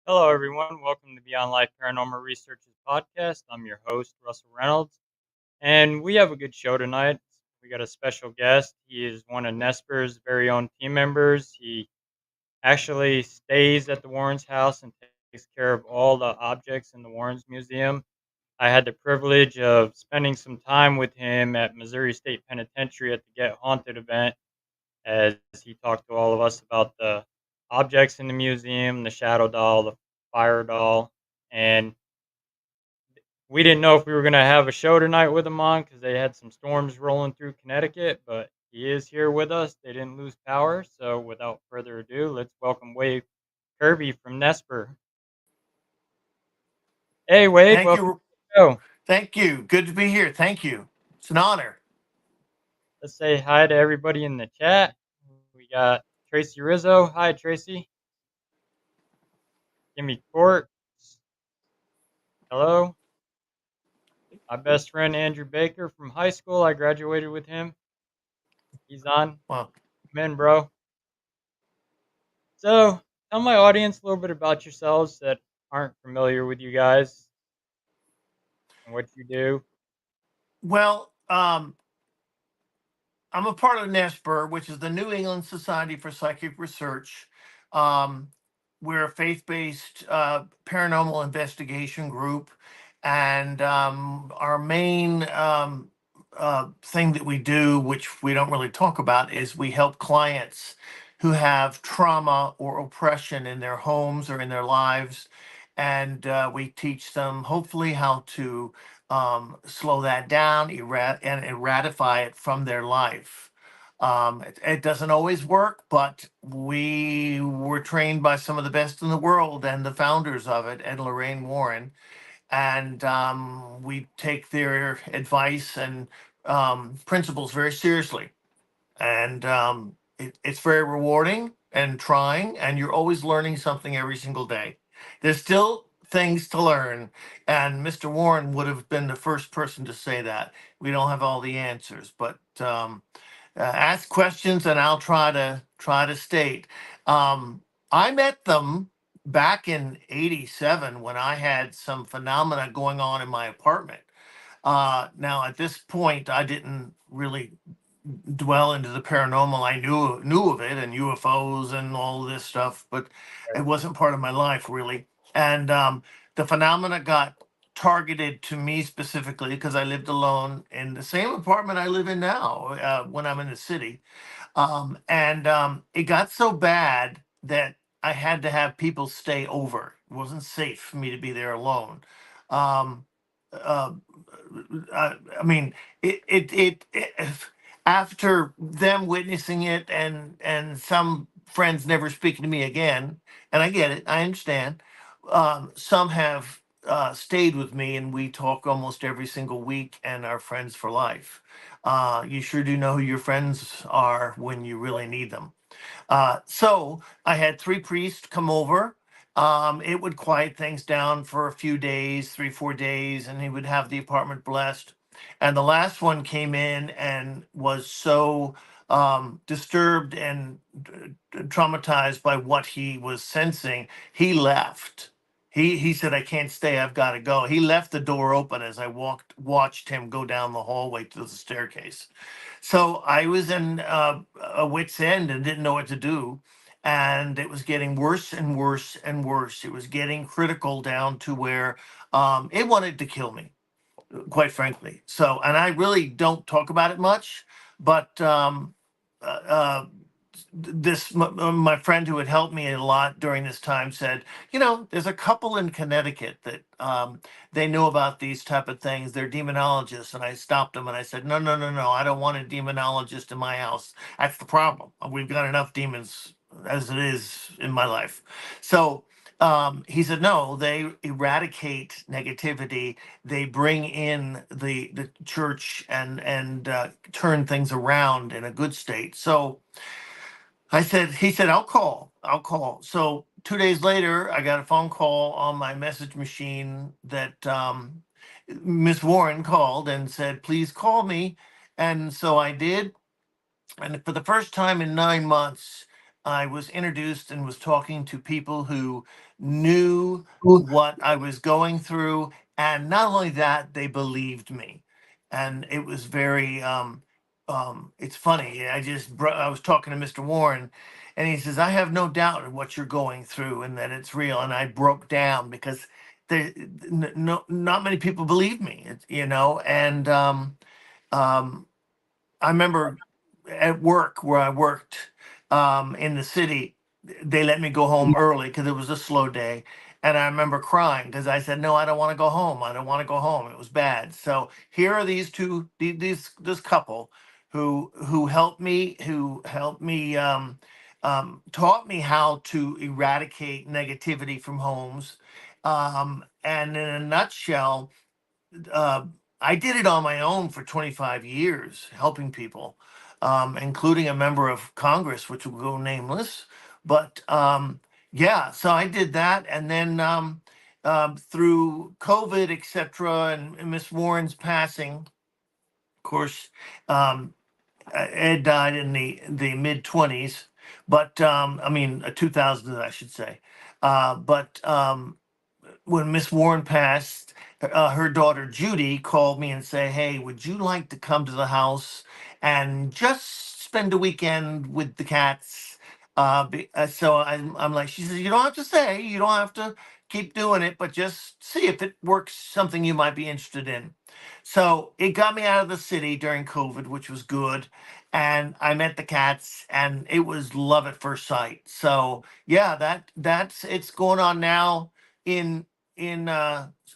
Hello, everyone. Welcome to Beyond Life Paranormal Researchers podcast. I'm your host, Russell Reynolds, and we have a good show tonight. We got a special guest. He is one of N.E.S.P.E.R's very own team members. He actually stays at the Warrens' house and takes care of all the objects in the Warrens Museum. I had the privilege of spending some time with him at Missouri State Penitentiary at the Get Haunted event as he talked to all of us about the objects in the museum, the shadow doll, the fire doll, and we didn't know if we were going to have a show tonight with him on because they had some storms rolling through Connecticut, but he is here with us. They didn't lose power, so without further ado, let's welcome Wade Kirby from N.E.S.P.E.R. Hey, Wade, Thank welcome you. to the show. Thank you. Good to be here. Thank you. It's an honor. Let's say hi to everybody in the chat. We got Tracy Rizzo. Hi, Tracy. Jimmy Court. Hello. My best friend Andrew Baker from high school. I graduated with him. He's on. Well, Come in, bro. So, tell my audience a little bit about yourselves that aren't familiar with you guys and what you do. well, I'm a part of N.E.S.P.E.R, which is the New England Society for Psychic Research. Um, we're a faith-based paranormal investigation group, and our main thing that we do, which we don't really talk about, is we help clients who have trauma or oppression in their homes or in their lives, and we teach them hopefully how to slow that down, and eradify it from their life. It doesn't always work, but we were trained by some of the best in the world and the founders of it, Ed and Lorraine Warren, and we take their advice and principles very seriously. And it's very rewarding and trying, and you're always learning something every single day. There's still things to learn, and Mr. Warren would have been the first person to say that. We don't have all the answers, but ask questions, and I'll try to state. I met them back in '87 when I had some phenomena going on in my apartment. Now, at this point, I didn't really dwell into the paranormal. I knew of it and UFOs and all this stuff, but it wasn't part of my life really. And the phenomena got targeted to me specifically because I lived alone in the same apartment I live in now when I'm in the city. And it got so bad that I had to have people stay over. It wasn't safe for me to be there alone. Um, uh, I mean, it after them witnessing it and some friends never speaking to me again, and I get it, I understand. Some have stayed with me, and we talk almost every single week, and are friends for life. You sure do know who your friends are when you really need them. So I had three priests come over. It would quiet things down for a few days, 3, 4 days, and he would have the apartment blessed. And the last one came in and was so disturbed and traumatized by what he was sensing, he left. He said, "I can't stay. I've got to go." He left the door open as I watched him go down the hallway to the staircase. So I was in a wit's end and didn't know what to do. And it was getting worse and worse and worse. It was getting critical down to where it wanted to kill me. quite frankly. So, and I really don't talk about it much, but uh, uh, my friend who had helped me a lot during this time said, there's a couple in Connecticut that they know about these type of things. They're demonologists, and I stopped them and I said, no, no, no, no, I don't want a demonologist in my house. That's the problem. We've got enough demons as it is in my life. So he said, no, they eradicate negativity. They bring in the church and turn things around in a good state. So he said, I'll call. So 2 days later, I got a phone call on my message machine that Miss Warren called and said, please call me. And so I did. And for the first time in 9 months, I was introduced and was talking to people who knew what I was going through. And not only that, they believed me. And it was very, it's funny. I was talking to Mr. Warren, and he says, I have no doubt of what you're going through and that it's real. And I broke down because there, no, not many people believe me, and um, I remember at work where I worked in the city, they let me go home early because it was a slow day. And I remember crying because I said, no, I don't want to go home. I don't want to go home. It was bad. So here are these two, this couple who taught me how to eradicate negativity from homes. And in a nutshell, uh, I did it on my own for 25 years, helping people, including a member of Congress, which will go nameless. But yeah, so I did that, and then through COVID, etc., and Miss Warren's passing, of course, um, Ed died in the mid 20s, but I mean 2000s, I should say. But when Miss Warren passed, her daughter Judy called me and said, "Hey, would you like to come to the house and just spend a weekend with the cats?" So I'm like, she says, "You don't have to say, you don't have to keep doing it, but just see if it works, something you might be interested in." So it got me out of the city during COVID, which was good. And I met the cats, and it was love at first sight. So yeah, that's it's going on now in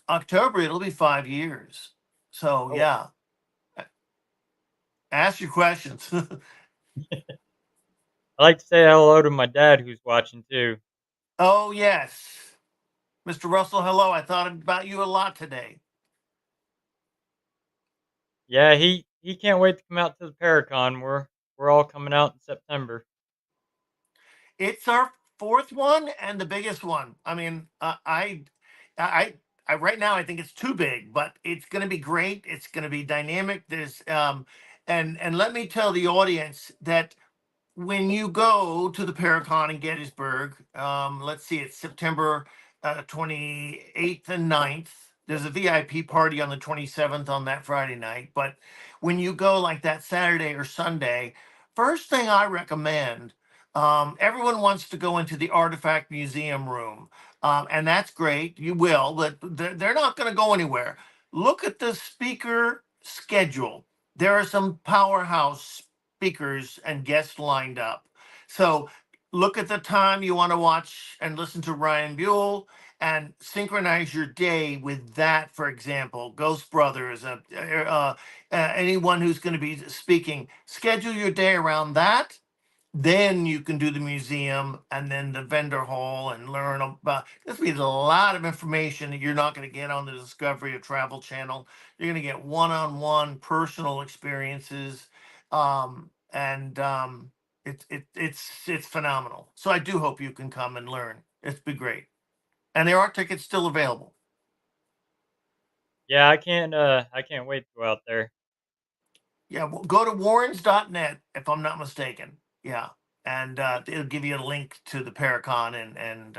October. It'll be 5 years. So Oh, yeah, ask your questions. I like to say hello to my dad who's watching too. Oh yes, Mr. Russell. Hello. I thought about you a lot today. Yeah, he can't wait to come out to the Paracon. We're all coming out in September. It's our fourth one and the biggest one. I mean, I, right now I think it's too big, but it's going to be great. It's going to be dynamic. And let me tell the audience that when you go to the Paracon in Gettysburg, let's see, it's September 28th and 9th. There's a VIP party on the 27th on that Friday night. But when you go like that Saturday or Sunday, first thing I recommend, everyone wants to go into the Artifact Museum room. And that's great. You will, but they're not going to go anywhere. Look at the speaker schedule. There are some powerhouse speakers and guests lined up. So look at the time you want to watch and listen to Ryan Buell and synchronize your day with that. For example, Ghost Brothers, anyone who's going to be speaking, schedule your day around that. Then you can do the museum and then the vendor hall and learn about. There's be a lot of information that you're not going to get on the Discovery or Travel Channel. You're going to get one-on-one personal experiences, and it's phenomenal. So I do hope you can come and learn. It's be great, and there are tickets still available. Yeah, I can't wait to go out there. Yeah, well, go to warrens.net if I'm not mistaken. Yeah, and it'll give you a link to the Paracon and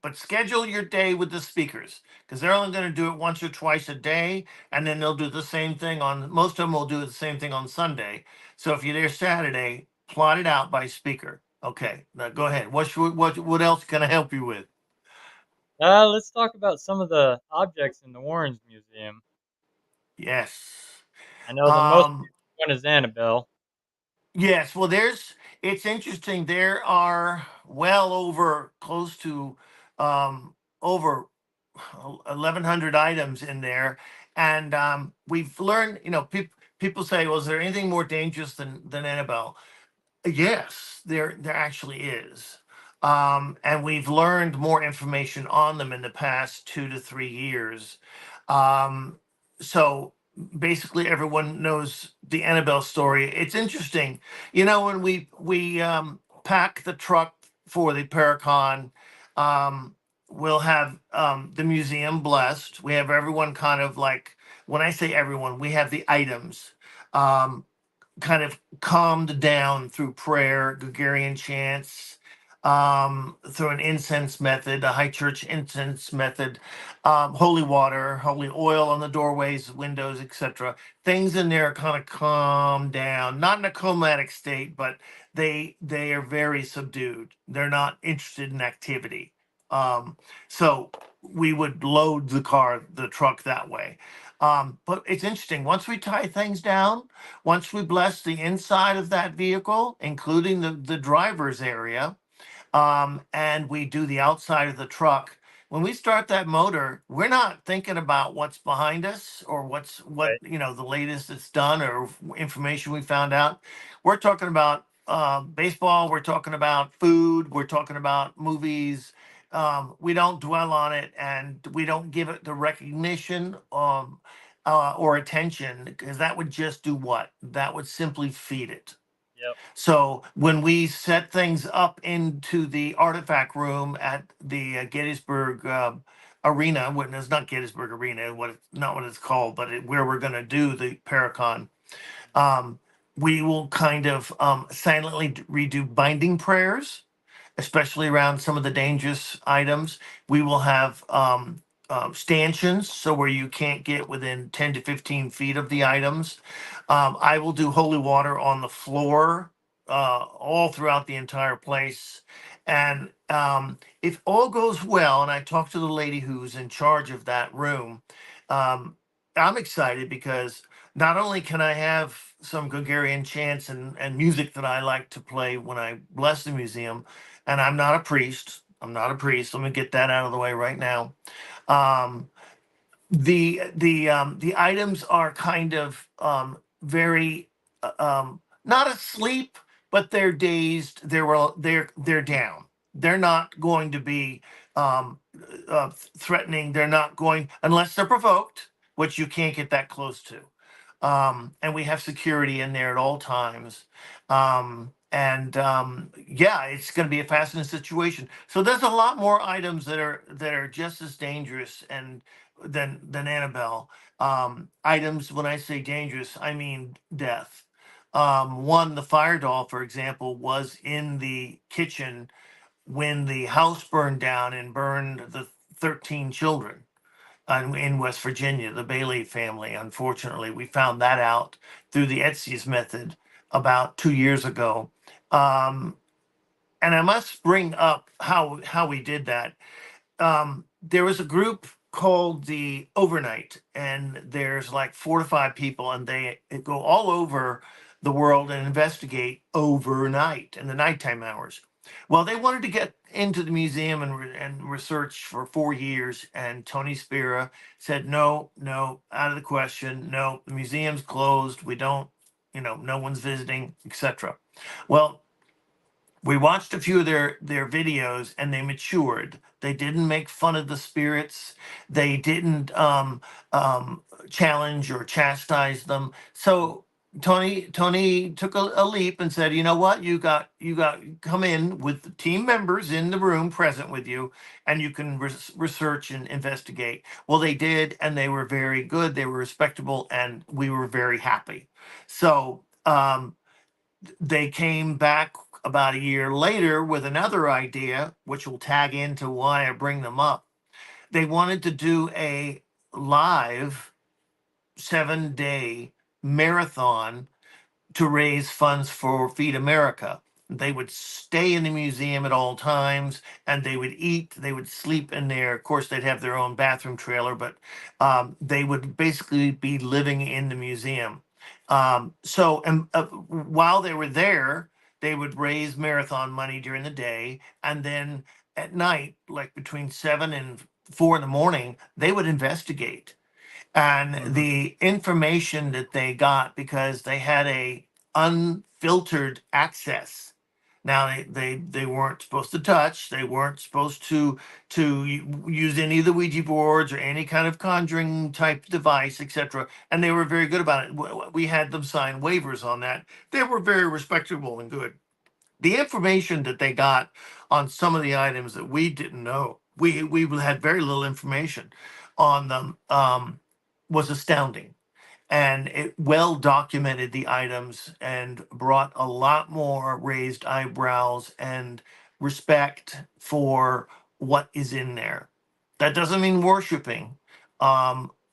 but schedule your day with the speakers because they're only going to do it once or twice a day, and then they'll do the same thing on. Most of them will do the same thing on Sunday. So if you're there Saturday, plot it out by speaker. Okay, now go ahead. What else can I help you with? Let's talk about some of the objects in the Warrens Museum. Yes. I know the most Um, famous one is Annabelle. yes. Well, it's interesting. There are well over close to over 1,100 items in there. And we've learned, people say, well, is there anything more dangerous than Annabelle? Yes, there actually is. And we've learned more information on them in the past 2 to 3 years. Um, so basically, everyone knows the Annabelle story. It's interesting, when we pack the truck for the Paracon. Um, we'll have the museum blessed. We have everyone kind of like, when I say everyone, we have the items. Um, Kind of calmed down through prayer, Gregorian chants, through an incense method, a high church incense method, holy water, holy oil on the doorways, windows, etc. Things in there kind of calm down, not in a comatic state, but they are very subdued. They're not interested in activity. Um, so we would load the truck that way. But it's interesting. Once we tie things down, once we bless the inside of that vehicle, including the driver's area, and we do the outside of the truck. When we start that motor, we're not thinking about what's behind us or what Right. the latest that's done or information we found out. We're talking about baseball. We're talking about food. We're talking about movies. We don't dwell on it and we don't give it the recognition or attention because that would just do what? That would simply feed it. Yep. So when we set things up into the artifact room at the Gettysburg Arena, when it's not Gettysburg Arena, not what it's called, but where we're going to do the Paracon, um, we will kind of silently redo binding prayers, especially around some of the dangerous items. We will have stanchions, so where you can't get within 10 to 15 feet of the items. I will do holy water on the floor all throughout the entire place. And if all goes well, and I talked to the lady who's in charge of that room, um, I'm excited because not only can I have some Gregorian chants and music that I like to play when I bless the museum, and I'm not a priest. I'm not a priest. Let me get that out of the way right now. Um, the items are kind of very not asleep, but they're dazed. They're down. They're not going to be threatening. They're not going unless they're provoked, which you can't get that close to. And we have security in there at all times. And yeah, it's going to be a fascinating situation. So there's a lot more items that are just as dangerous and than Annabelle. Items, when I say dangerous, I mean death. One, the fire doll, for example, was in the kitchen when the house burned down and burned the 13 children in West Virginia, the Bailey family. Unfortunately, we found that out through the Etsy's method about 2 years ago. Um, and I must bring up how we did that. There was a group called the Overnight, and there's like 4 to 5 people, and they go all over the world and investigate overnight in the nighttime hours. Well, they wanted to get into the museum and research for 4 years, and Tony Spira said, no, no, out of the question. No, the museum's closed. We don't, no one's visiting, etc. Well, we watched a few of their videos and they matured. They didn't make fun of the spirits. They didn't challenge or chastise them. So Tony took a leap and said, you know what, you got come in with the team members in the room present with you, and you can research and investigate. Well, they did, and they were very good. They were respectable, and we were very happy. So they came back about a year later with another idea, which will tag into why I bring them up. They wanted to do a live 7-day marathon to raise funds for Feed America. They would stay in the museum at all times, and they would eat. They would sleep in there. Of course, they'd have their own bathroom trailer, but they would basically be living in the museum. While they were there, they would raise marathon money during the day, and then at night, like between 7 and 4 in the morning, they would investigate. And Mhm. the information that they got, because they had a unfiltered access. Now they weren't supposed to touch. They weren't supposed to use any of the Ouija boards or any kind of conjuring type device, etc. And they were very good about it. We had them sign waivers on that. They were very respectable and good. The information that they got on some of the items that we didn't know, we had very little information on them, was astounding. And it well documented the items and brought a lot more raised eyebrows and respect for what is in there. That doesn't mean worshiping,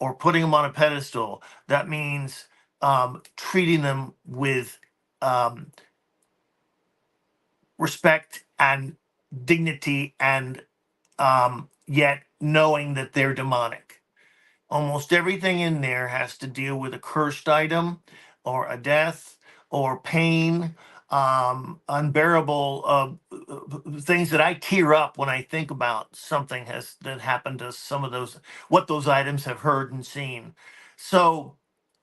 or putting them on a pedestal. That means treating them with um, respect and dignity, and yet knowing that they're demonic. Almost everything in there has to deal with a cursed item or a death or pain, unbearable things that I tear up when I think about something has that happened to some of those, what those items have heard and seen. So,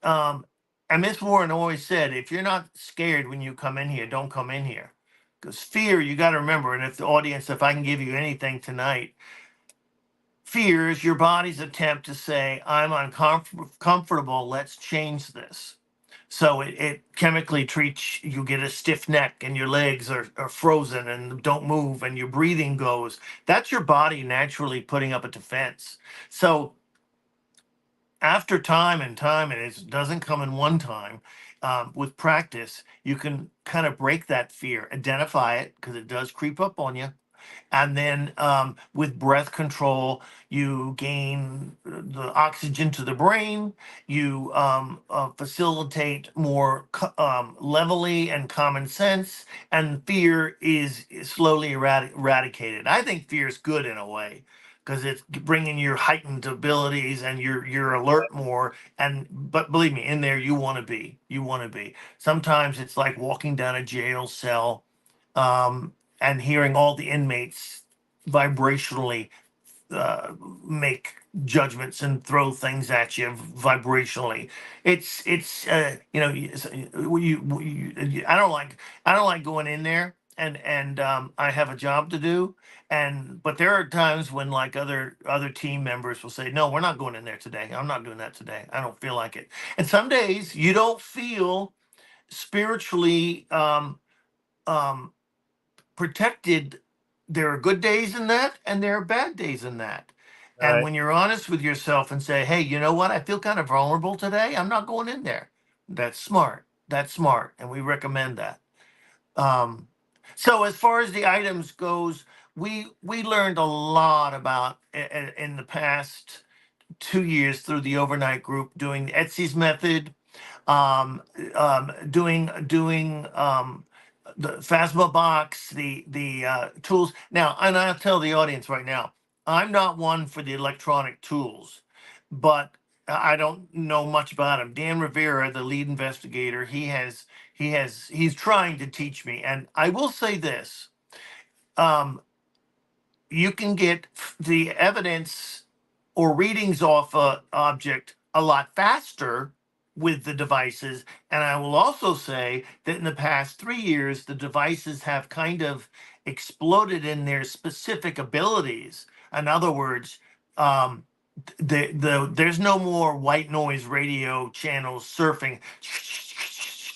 um, and Miss Warren always said, if you're not scared when you come in here, don't come in here. Because fear, you got to remember, and if the audience, if I can give you anything tonight, fear is your body's attempt to say, I'm uncomfortable, let's change this. So it chemically treats, you get a stiff neck and your legs are frozen and don't move and your breathing goes. That's your body naturally putting up a defense. So after time and time, and it doesn't come in one time, with practice, you can kind of break that fear, identify it because it does creep up on you, and then with breath control, you gain the oxygen to the brain. You facilitate more levely and common sense, and fear is slowly eradicated. I think fear is good in a way because it's bringing your heightened abilities and you're alert more. And but believe me, in there you want to be. You want to be. Sometimes it's like walking down a jail cell, and hearing all the inmates vibrationally uh, make judgments and throw things at you vibrationally. It's I don't like going in there, and I have a job to do. And but there are times when like other team members will say, no, we're not going in there today. I'm not doing that today. I don't feel like it. And some days you don't feel spiritually um protected. There are good days in that, and there are bad days in that. And Right. when you're honest with yourself and say, hey, you know what? I feel kind of vulnerable today. I'm not going in there. That's smart. That's smart. And we recommend that. Um, so as far as the items goes, we learned a lot about in the past 2 years through the overnight group doing the Etsy's method, doing the Phasma box, the tools. Now, and I'll tell the audience right now, I'm not one for the electronic tools, but I don't know much about them. Dan Rivera, the lead investigator, he's trying to teach me, and I will say this: um, you can get the evidence or readings off a object a lot faster with the devices. And I will also say that in the past 3 years, the devices have kind of exploded in their specific abilities. In other words, um, there's no more white noise radio channels surfing,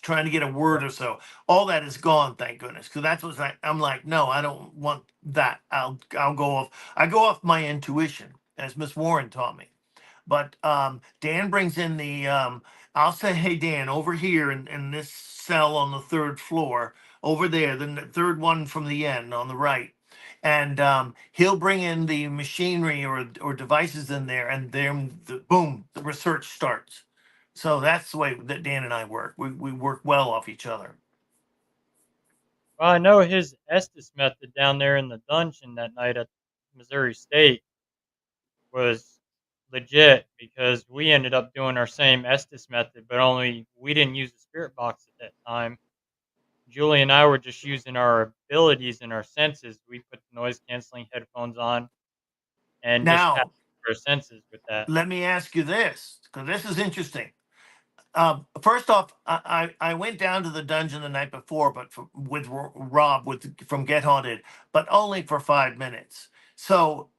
trying to get a word or so. All that is gone, thank goodness. Because that's what I'm like, no, I don't want that. I'll go off. I go off my intuition, as Miss Warren taught me. But Dan brings in the. I'll say, hey Dan, over here in this cell on the third floor, over there, the third one from the end on the right, and he'll bring in the machinery or devices in there, and then boom, the research starts. So that's the way that Dan and I work. We work well off each other. Well, I know his Estes method down there in the dungeon that night at Missouri State was legit because we ended up doing our same Estes method, but only we didn't use the spirit box at that time. Julie and I were just using our abilities and our senses. We put the noise canceling headphones on and just tapped Now, our senses with that. let me ask you this, because this is interesting. First off, I went down to the dungeon the night before, but with Rob from Get Haunted, but only for 5 minutes. So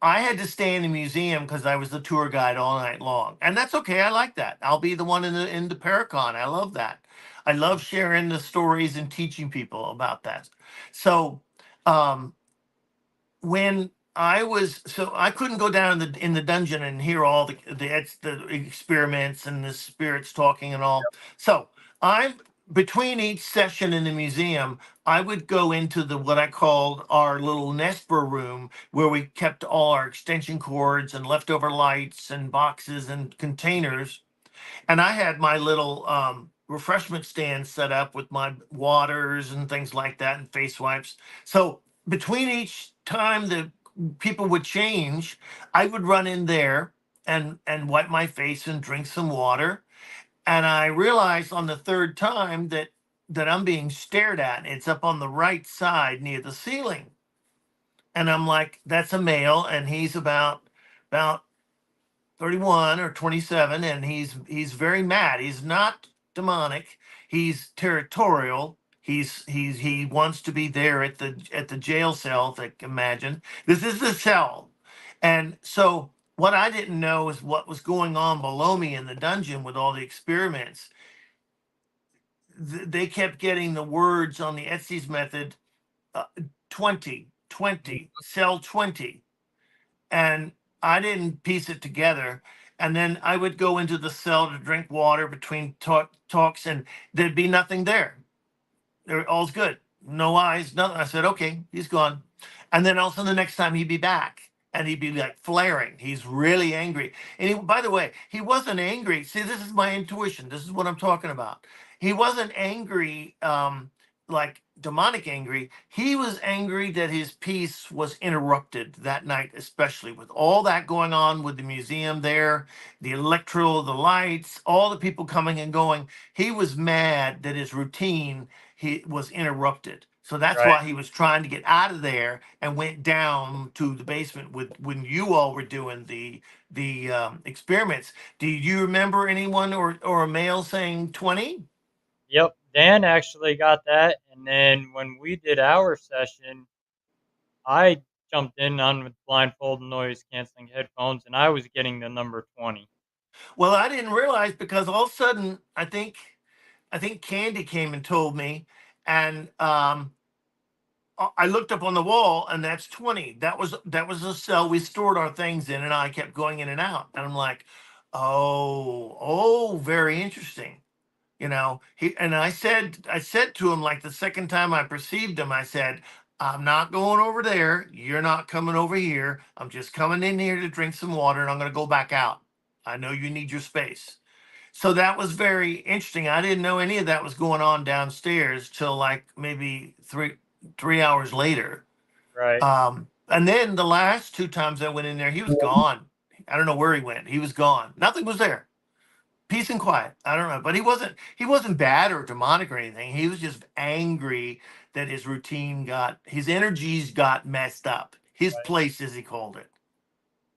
I had to stay in the museum because I was the tour guide all night long, and that's okay. I like that. I'll be the one in the Paracon. I love that. I love sharing the stories and teaching people about that. So, um, when I was so I couldn't go down in the dungeon and hear all the experiments and the spirits talking and all. So I'm between each session in the museum, I would go into the what I called our little N.E.S.P.E.R room where we kept all our extension cords and leftover lights and boxes and containers, and I had my little refreshment stand set up with my waters and things like that and face wipes. So between each time the people would change, I would run in there and wipe my face and drink some water. And I realized on the third time that I'm being stared at. It's up on the right side near the ceiling. And I'm like, that's a male, and he's about 31 or 27, and he's very mad. He's not demonic. He's territorial. He wants to be there at the jail cell. If I can imagine, this is the cell. And so what I didn't know is what was going on below me in the dungeon with all the experiments. They kept getting the words on the Etsy's method, uh, 20, Mhm. 20, cell 20, and I didn't piece it together. And then I would go into the cell to drink water between talks, and there'd be nothing there. All's good. No eyes, nothing. I said, okay, he's gone. And then also the next time he'd be back and he'd be like flaring. He's really angry. And by the way, he wasn't angry. See, this is my intuition. This is what I'm talking about. He wasn't angry, like demonic angry. He was angry that his peace was interrupted that night, especially with all that going on with the museum there, the electro, the lights, all the people coming and going. He was mad that his routine he was interrupted. So that's Right. why he was trying to get out of there and went down to the basement with when you all were doing the experiments. Do you remember anyone or a male saying 20? Yep. Dan actually got that. And then when we did our session, I jumped in on with blindfold and noise canceling headphones, and I was getting the number 20. Well, I didn't realize because all of a sudden I think Candy came and told me, and I looked up on the wall, and that's 20. That was the cell we stored our things in, and I kept going in and out. And I'm like, oh, very interesting. He and I said to him like the second time I perceived him, I said, I'm not going over there. You're not coming over here. I'm just coming in here to drink some water, and I'm going to go back out. I know you need your space. So that was very interesting. I didn't know any of that was going on downstairs till like maybe three hours later. Right. And then the last two times I went in there, he was gone. I don't know where he went. He was gone. Nothing was there. Peace and quiet. I don't know, but he wasn't bad or demonic or anything. He was just angry that his energies got messed up. His Right. place, as he called it.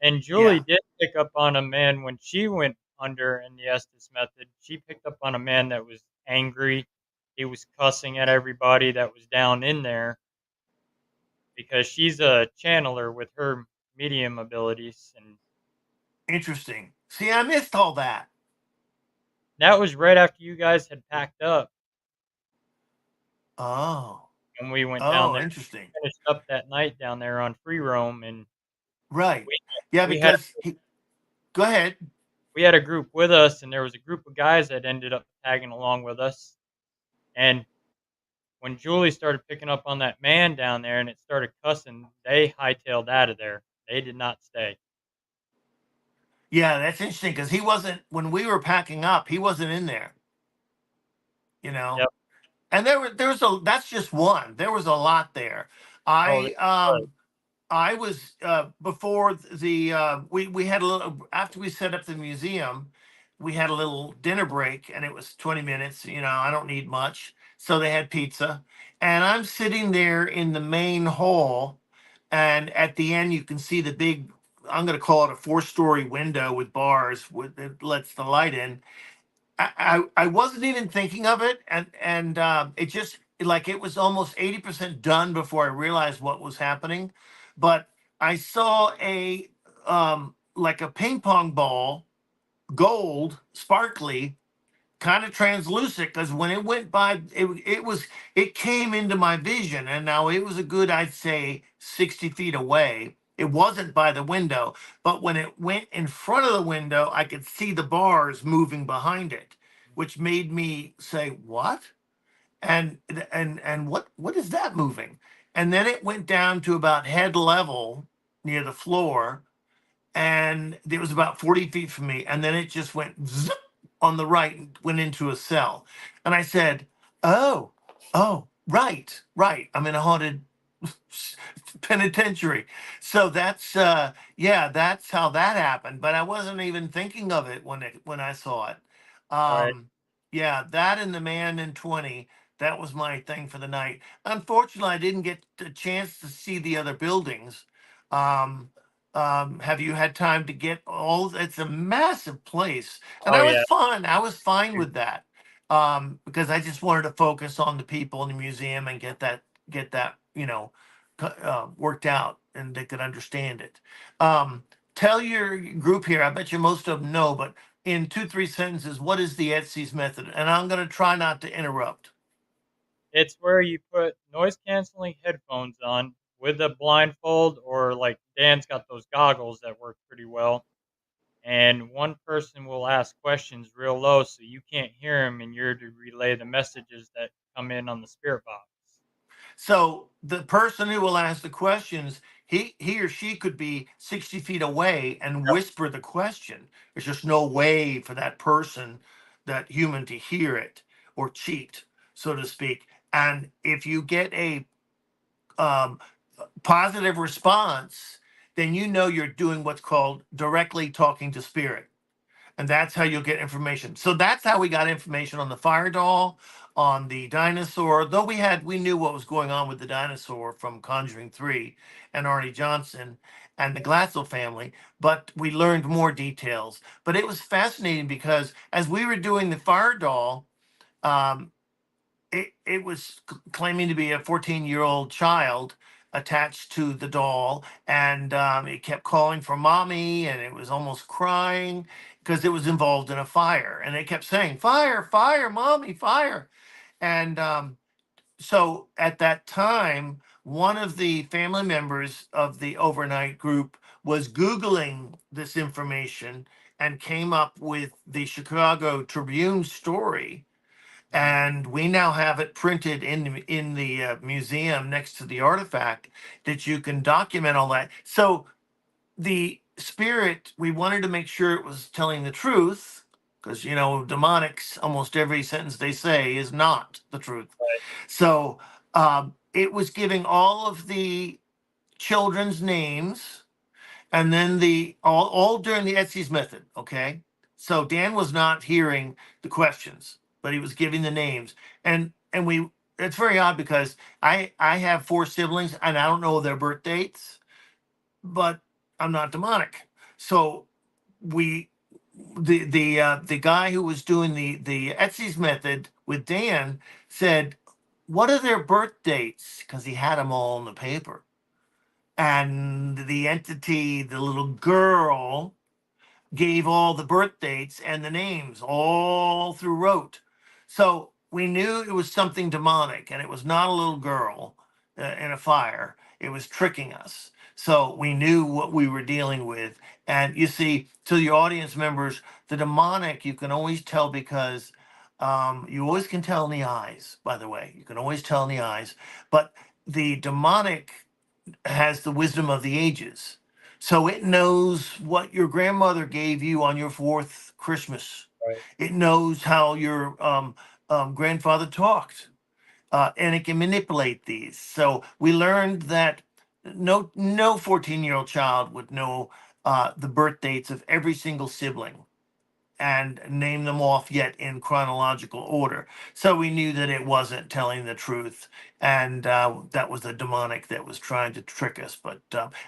And Julie Yeah, did pick up on a man when she went under in the Estes method. She picked up on a man that was angry. He was cussing at everybody that was down in there because she's a channeler with her medium abilities. And interesting. See, I missed all that. that was right after you guys had packed up Oh, and we went down oh, there, interesting. finished up that night down there on free roam. And Right. we, Yeah, we had because go ahead. we had a group with us, and there was a group of guys that ended up tagging along with us. And when Julie started picking up on that man down there and it started cussing, they hightailed out of there. They did not stay. Yeah, that's interesting because he wasn't when we were packing up. He wasn't in there. You know. Yep. And there's a that's just one. There was a lot there. Oh, I right. um I was before the we had a little after we set up the museum, we had a little dinner break and it was 20 minutes. I don't need much. So they had pizza. And I'm sitting there in the main hall, and at the end you can see the big, I'm going to call it a 4-story window with bars that lets the light in. I wasn't even thinking of it, and it just like it was almost 80% done before I realized what was happening. But I saw a like a ping pong ball, gold, sparkly, kind of translucent, because when it went by, it came into my vision, and now it was a good, I'd say, 60 feet away. It wasn't by the window, but when it went in front of the window, I could see the bars moving behind it, which made me say, what? And what is that moving? And then it went down to about head level near the floor, and it was about 40 feet from me, and then it just went zip on the right and went into a cell. And I said, oh, oh, right, I'm in a haunted penitentiary. So that's how that happened, but I wasn't even thinking of it when I saw it. Right. um yeah, that and the man in 20, that was my thing for the night. Unfortunately, I didn't get the chance to see the other buildings. um have you had time to get all? It's a massive place, and Oh, yeah. I was fine Dude. with that, because I just wanted to focus on the people in the museum and get that worked out, and they could understand it. Um, Tell your group here. I bet you most of them know, but in 2, 3 sentences, what is the Etsy's method? And I'm going to try not to interrupt. It's where you put noise canceling headphones on with a blindfold, or like Dan's got those goggles that work pretty well. And one person will ask questions real low so you can't hear him, and you're to relay the messages that come in on the spirit box. So the person who will ask the questions, he or she could be 60 feet away and Yep. whisper the question. There's just no way for that person, that human, to hear it or cheat, so to speak. And if you get a um, positive response, then you know you're doing what's called directly talking to spirit, and that's how you'll get information. So that's how we got information on the fire doll, on the dinosaur. Though we knew what was going on with the dinosaur from Conjuring 3 and Arnie Johnson and the Glatzel family, but we learned more details. But it was fascinating because as we were doing the fire doll, um, it was claiming to be a 14-year-old child attached to the doll, and it kept calling for mommy, and it was almost crying because it was involved in a fire, and it kept saying, fire, fire, mommy, fire. And so at that time, one of the family members of the overnight group was Googling this information and came up with the Chicago Tribune story, Mhm. and we now have it printed in the museum next to the artifact, that you can document all that. So the spirit, we wanted to make sure it was telling the truth, because demonics, almost every sentence they say is not the truth. Right. So it was giving all of the children's names, and then the all during the Etsy's method. Okay, so Dan was not hearing the questions, but he was giving the names, and we. It's very odd because I have 4 siblings and I don't know their birth dates, but I'm not demonic. So we the guy who was doing the Etsy's method with Dan said, "What are their birth dates?" Because he had them all on the paper, and the entity, the little girl, gave all the birth dates and the names all through rote. So we knew it was something demonic, and it was not a little girl in a fire. It was tricking us. So we knew what we were dealing with. And you see, to your audience members, the demonic, you can always tell because you always can tell in the eyes, by the way. You can always tell in the eyes. But the demonic has the wisdom of the ages. So it knows what your grandmother gave you on your fourth Christmas. Right. It knows how your grandfather talked. and it can manipulate these. So we learned that no 14-year-old child would know the birth dates of every single sibling and name them off yet in chronological order. So we knew that it wasn't telling the truth, and that was the demonic that was trying to trick us. But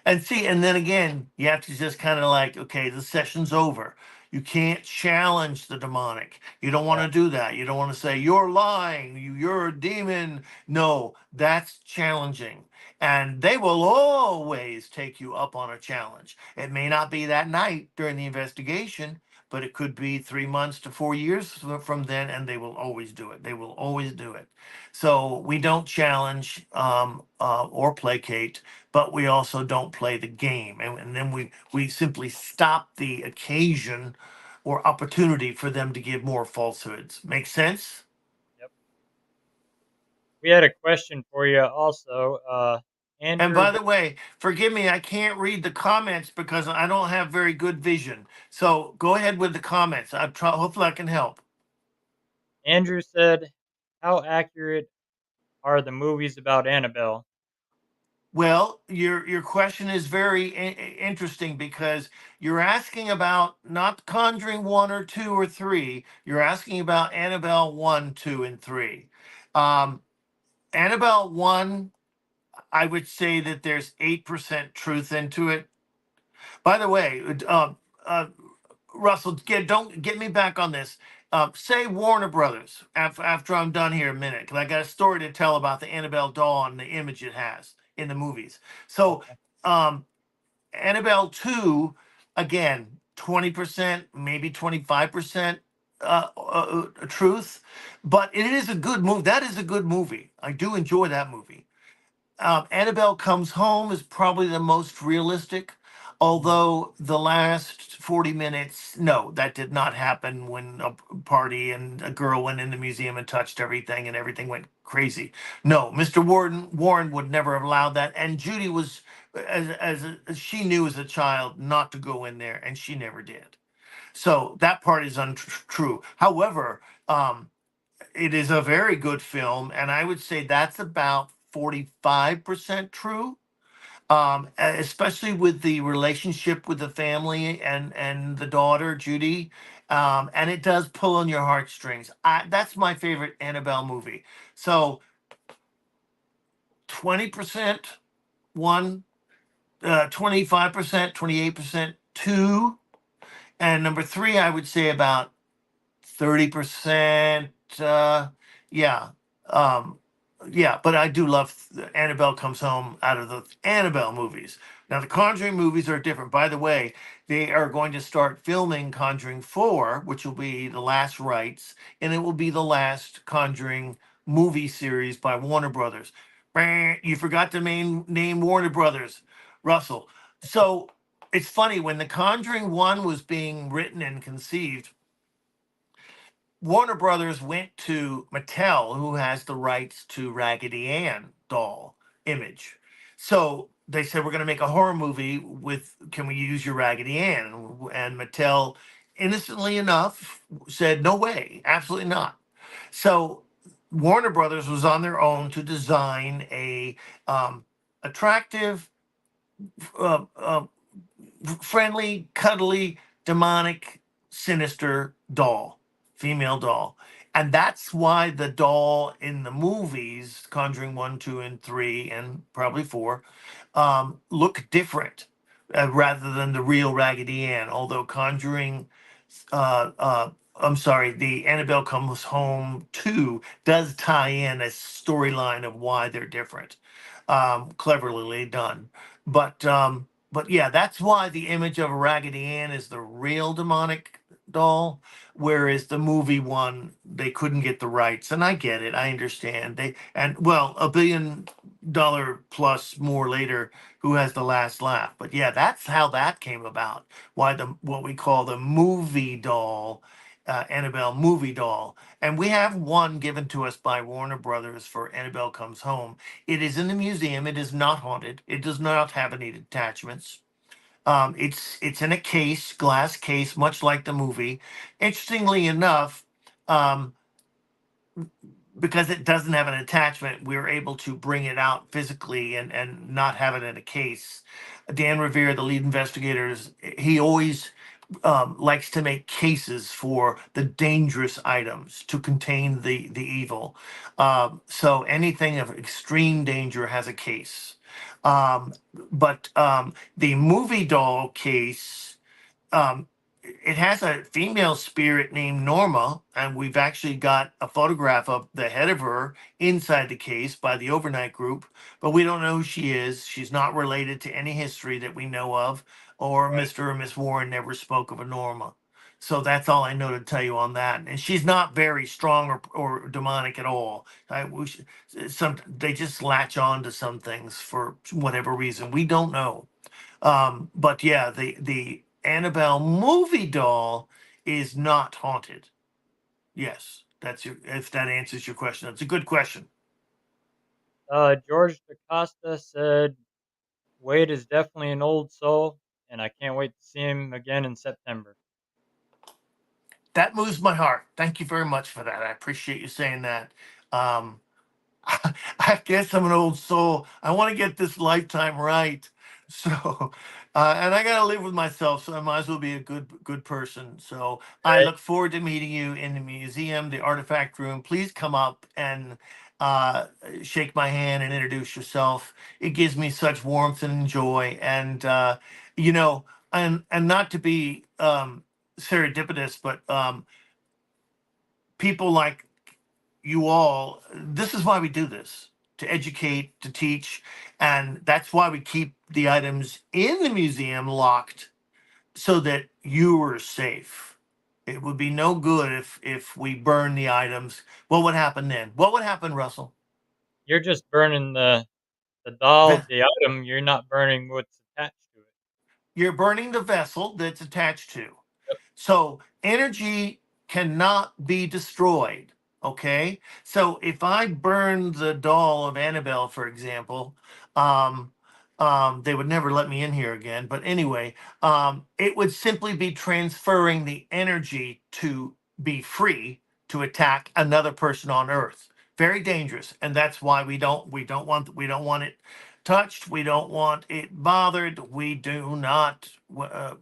and see, and then again, you have to just kind of like, okay, the session's over. You can't challenge the demonic. You don't want Yeah. to do that. You don't want to say you're lying. You're a demon. No, that's challenging. And they will always take you up on a challenge. It may not be that night during the investigation, but it could be 3 months to 4 years from then, and they will always do it. They will always do it. So we don't challenge or placate, but we also don't play the game, and then we simply stop the occasion or opportunity for them to give more falsehoods. Make sense? Yep. We had a question for you also. And Andrew by the way, forgive me, I can't read the comments because I don't have very good vision. So go ahead with the comments. I try. Hopefully, I can help. Andrew said, "How accurate are the movies about Annabelle?" Well, your question is very interesting because you're asking about not Conjuring 1 or 2 or 3. You're asking about Annabelle 1, 2, and 3. Um, Annabelle 1, I would say that there's 8% truth into it. By the way, uh, Russell, don't get me back on this. Say Warner Brothers after I'm done here a minute, because I got a story to tell about the Annabelle doll and the image it has in the movies. So, Okay. um, Annabelle 2, again, 20%, maybe 25% truth, but it is a good movie. That is a good movie. I do enjoy that movie. Annabelle Comes Home is probably the most realistic, Mhm. although the last 40 minutes, no, that did not happen when a party and a girl went in the museum and touched everything and everything went crazy. No, Mr. Warren would never have allowed that. And Judy was, as she knew as a child, not to go in there, and she never did. So that part is untrue. However, it is a very good film, and I would say that's about 45% true. Especially with the relationship with the family and the daughter Judy, and it does pull on your heartstrings. That's my favorite Annabelle movie. So 20% one, 25%, 28% two, and number three, I would say about 30%. Yeah. Um, yeah, but I do love Annabelle Comes Home out of the Annabelle movies. Now, the Conjuring movies are different. By the way, they are going to start filming Conjuring 4, which will be the last rites, and it will be the last Conjuring movie series by Warner Brothers. You forgot to name Warner Brothers, Russell. So it's funny, when The Conjuring 1 was being written and conceived, Warner Brothers went to Mattel, who has the rights to Raggedy Ann doll image. So they said, we're going to make a horror movie with, can we use your Raggedy Ann? And Mattel, innocently enough, said, no way, absolutely not. So Warner Brothers was on their own to design a attractive, uh, uh, friendly, cuddly, demonic, sinister doll, female doll. And that's why the doll in the movies, Conjuring 1, 2, and 3, and probably 4, look different rather than the real Raggedy Ann. Although I'm sorry, the Annabelle Comes Home 2 does tie in a storyline of why they're different. Cleverly done. But yeah, that's why the image of a Raggedy Ann is the real demonic doll, whereas the movie one, they couldn't get the rights. And I get it. I understand. And well, $1 billion plus more later, who has the last laugh? But yeah, that's how that came about. Why the what we call the movie doll, Annabelle movie doll. And we have one given to us by Warner Brothers for Annabelle Comes Home. It is in the museum. It is not haunted. It does not have any attachments. It's in a case, glass case, much like the movie. Interestingly enough, um, because it doesn't have an attachment, we're able to bring it out physically and not have it in a case. Dan Revere, the lead investigator, he always likes to make cases for the dangerous items to contain the evil. So anything of extreme danger has a case. But the movie doll case, um, it has a female spirit named Norma, and we've actually got a photograph of the head of her inside the case by the overnight group, but we don't know who she is. She's not related to any history that we know of, or Right. Mr. or Miss Warren never spoke of a Norma. So that's all I know to tell you on that. And she's not very strong or demonic at all. Some they just latch on to some things for whatever reason. We don't know. But yeah, the Annabelle movie doll is not haunted. Yes, that's your. If that answers your question, that's a good question. George DaCosta said Wade is definitely an old soul, and I can't wait to see him again in September. That moves my heart. Thank you very much for that. I appreciate you saying that. Um, I guess I'm an old soul. I want to get this lifetime right. So, and I got to live with myself, so I might as well be a good person. So I Right. look forward to meeting you in the museum, the artifact room. Please come up and shake my hand and introduce yourself. It gives me such warmth and joy. And, you know, and not to be serendipitous, but people like you all, this is why we do this, to educate, to teach, and that's why we keep the items in the museum locked so that you are safe. It would be no good if we burn the items. What would happen then? What would happen, Russell? You're just burning the doll, Ve- the item. You're not burning what's attached to it. You're burning the vessel that's attached to. Yep. So energy cannot be destroyed. Okay. So if I burn the doll of Annabelle, for example, um, they would never let me in here again. But anyway, it would simply be transferring the energy to be free to attack another person on Earth. Very dangerous, and that's why we don't want it touched. We don't want it bothered. We do not.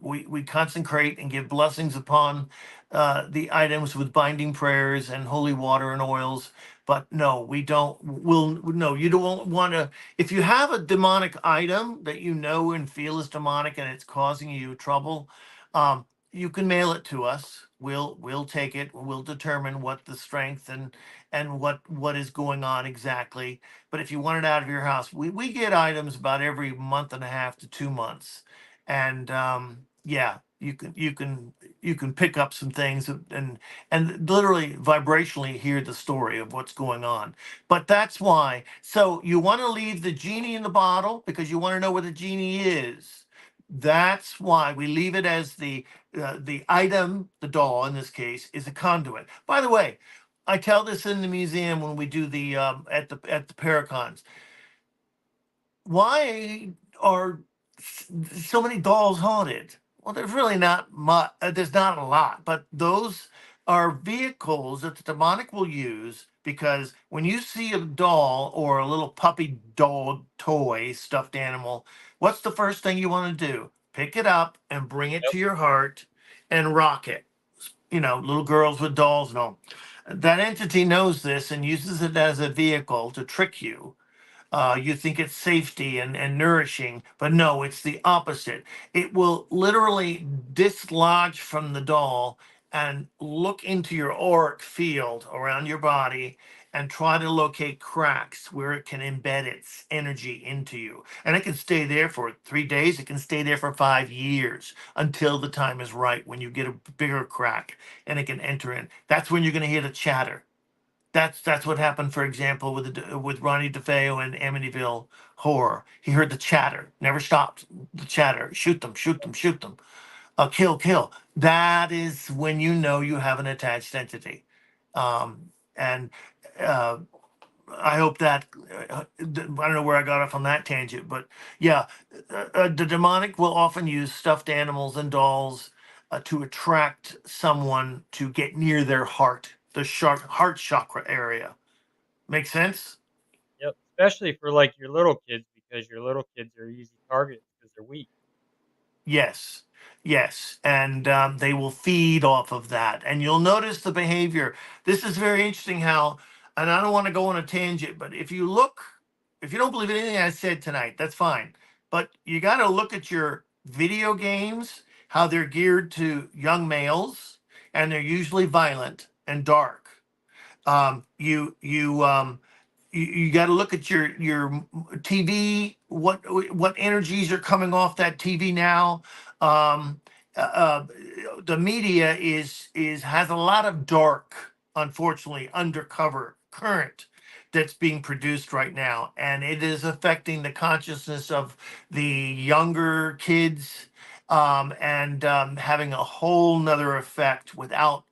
We consecrate and give blessings upon the items with binding prayers and holy water and oils. But no, we don't. Will no. You don't want to. If you have a demonic item that you know and feel is demonic and it's causing you trouble, you can mail it to us. We'll take it. We'll determine what the strength and what is going on exactly. But if you want it out of your house, we get items about every month and a half to 2 months, and yeah, you can pick up some things and literally vibrationally hear the story of what's going on. But that's why. So you want to leave the genie in the bottle because you want to know where the genie is. That's why we leave it as the item, the doll in this case, is a conduit. By the way, I tell this in the museum when we do the at the Paracons. Why are so many dolls haunted? Well, there's really not much. There's not a lot, but those are vehicles that the demonic will use because when you see a doll or a little puppy dog toy stuffed animal, what's the first thing you want to do? Pick it up and bring it Yep. to your heart and rock it. Little girls with dolls and all. That entity knows this and uses it as a vehicle to trick you. You think it's safety and nourishing, but no, it's the opposite. It will literally dislodge from the doll and look into your auric field around your body and try to locate cracks where it can embed its energy into you. And it can stay there for 3 days, it can stay there for 5 years until the time is right when you get a bigger crack and it can enter in. That's when you're going to hear the chatter. That's what happened, for example, with Ronnie DeFeo in Amityville Horror. He heard the chatter, never stopped. The chatter, shoot them, shoot them, shoot them, kill, kill. That is when you know you have an attached entity. And uh, I hope that I don't know where I got off on that tangent, but yeah, the demonic will often use stuffed animals and dolls to attract someone to get near their heart, the heart chakra area. Make sense? Yep, especially for like your little kids because your little kids are easy targets because they're weak. Yes, yes, and they will feed off of that, and you'll notice the behavior. This is very interesting. How, and I don't want to go on a tangent, but if you look, if you don't believe anything I said tonight, that's fine. But you got to look at your video games, how they're geared to young males, and they're usually violent and dark. um, you you um, you got to look at your TV. What energies are coming off that TV now? Um, uh, uh, the media is has a lot of dark, unfortunately, undercover current that's being produced right now, and it is affecting the consciousness of the younger kids, and having a whole nother effect without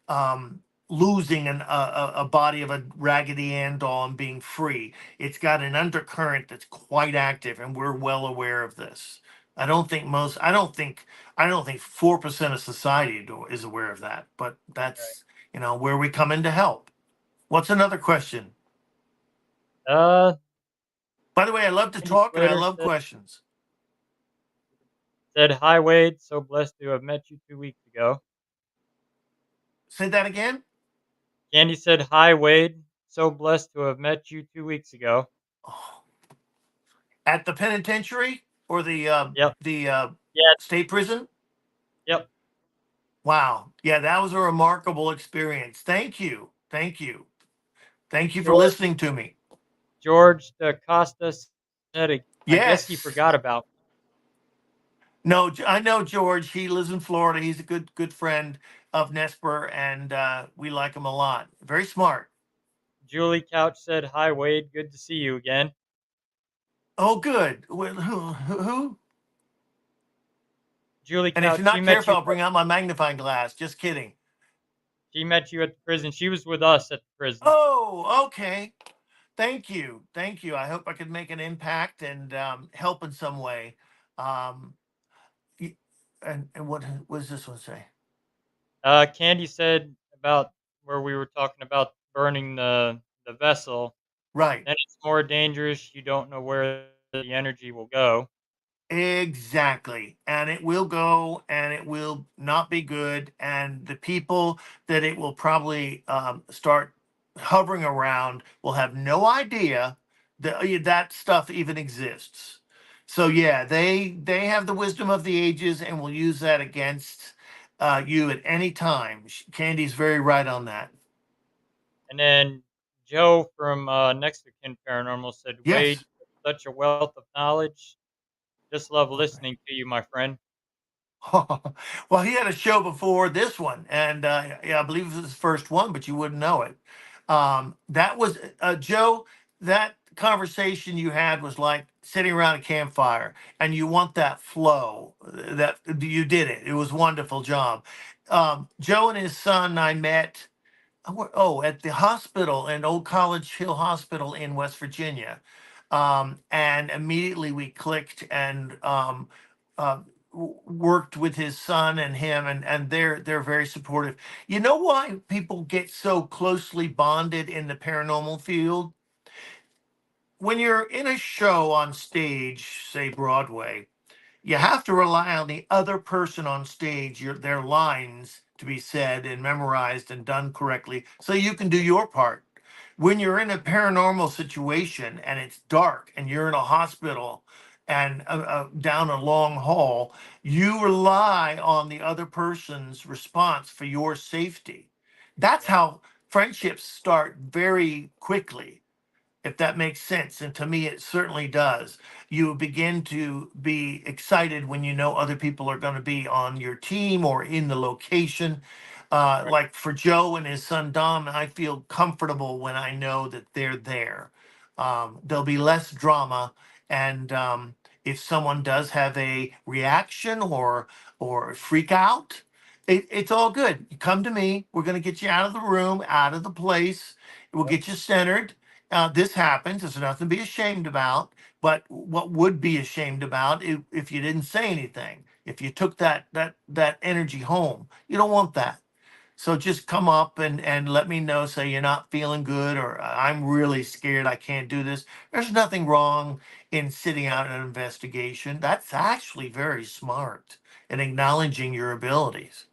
um, losing a body of a Raggedy Ann doll and being free. It's got an undercurrent that's quite active, and we're well aware of this. I don't think 4% of society is aware of that, but Right. that's, where we come in to help. What's another question? Uh, By the way, I love to Candy talk and I Slater love questions. said, "Hi Wade, so blessed to have met you 2 weeks ago." Say that again. Candy said, "Hi Wade, so blessed to have met you 2 weeks ago." Oh, at the penitentiary or the Yep. the Yeah. state prison? Yep. Wow. Yeah, that was a remarkable experience. Thank you. Thank you. Thank you for George, listening to me. George Costa said, "I guess he Yes. forgot about." No, I know George. He lives in Florida. He's a good friend of N.E.S.P.E.R, and we like him a lot. Very smart. Julie Couch said, "Hi Wade, good to see you again." Oh, good. Well, who? Julie And if you're Couch, she not met careful, you. I'll bring out my magnifying glass. Just kidding. She met you at the prison. She was with us at the prison. Oh, okay. Thank you. Thank you. I hope I could make an impact and help in some way. Um, y- and what does this one say? Candy said about where we were talking about burning the vessel. Right. Then it's more dangerous. You don't know where the energy will go. Exactly. And it will go and it will not be good. And the people that it will probably start hovering around will have no idea that that stuff even exists. So yeah, they have the wisdom of the ages and will use that against you at any time. Candy's very right on that. And then Joe from Next to Kin Paranormal said, "Wade, Yes. you have such a wealth of knowledge. Just love listening to you, my friend." Well, he had a show before this one, and yeah, I believe it was his first one, but you wouldn't know it. That was Joe. That conversation you had was like sitting around a campfire, and you want that flow. That you did it. It was a wonderful job. Joe and his son I met. At the hospital, in Old College Hill Hospital in West Virginia. And immediately we clicked and uh, worked with his son and him, and they're very supportive. You know why people get so closely bonded in the paranormal field? When you're in a show on stage, say Broadway, you have to rely on the other person on stage, their lines to be said and memorized and done correctly so you can do your part. When you're in a paranormal situation and it's dark and you're in a hospital and down a long hall, you rely on the other person's response for your safety. That's Yep. how friendships start very quickly, if that makes sense. And to me, it certainly does. You begin to be excited when you know other people are going to be on your team or in the location. Right. Like for Joe and his son Dom, I feel comfortable when I know that they're there. There'll be less drama, and if someone does have a reaction or freak out, it's all good. You come to me. We're going to get you out of the room, out of the place. We'll Yep. get you centered. This happens. There's nothing to be ashamed about. But what would be ashamed about if you didn't say anything, if you took that energy home, you don't want that. So just come up and let me know. Say you're not feeling good, or I'm really scared. I can't do this. There's nothing wrong in sitting out an investigation. That's actually very smart and acknowledging your abilities.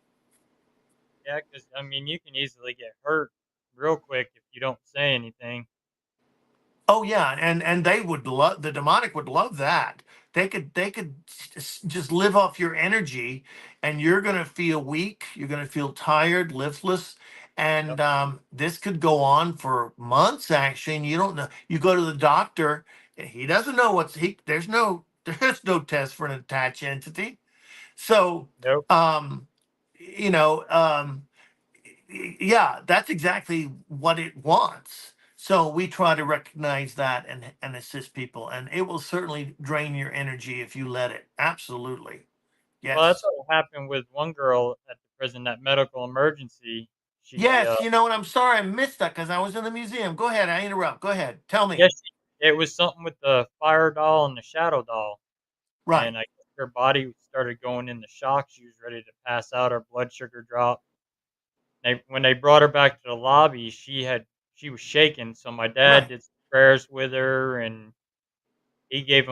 Yeah, because I mean, you can easily get hurt real quick if you don't say anything. Oh yeah, and they would love, the demonic would love that. They could just live off your energy, and you're gonna feel weak. You're gonna feel tired, listless, Yep. and this could go on for months. Actually, and you don't know. You go to the doctor, he doesn't know what's he. There's no test for an attached entity. So, Nope. um, you know, yeah, that's exactly what it wants. So we try to recognize that and assist people, and it will certainly drain your energy if you let it. Absolutely. Well, that's Yes. what happened with one girl at the prison. That medical emergency. She, Yes, and I'm sorry I missed that because I was in the museum. Go ahead, I interrupt. Go ahead. Tell me. yes, it was something with the fire doll and the shadow doll, Right. and I guess her body started going into shock. She was ready to pass out. Her blood sugar dropped. When they brought her back to the lobby, she was shaking. So my dad Right. did some prayers with her, and he gave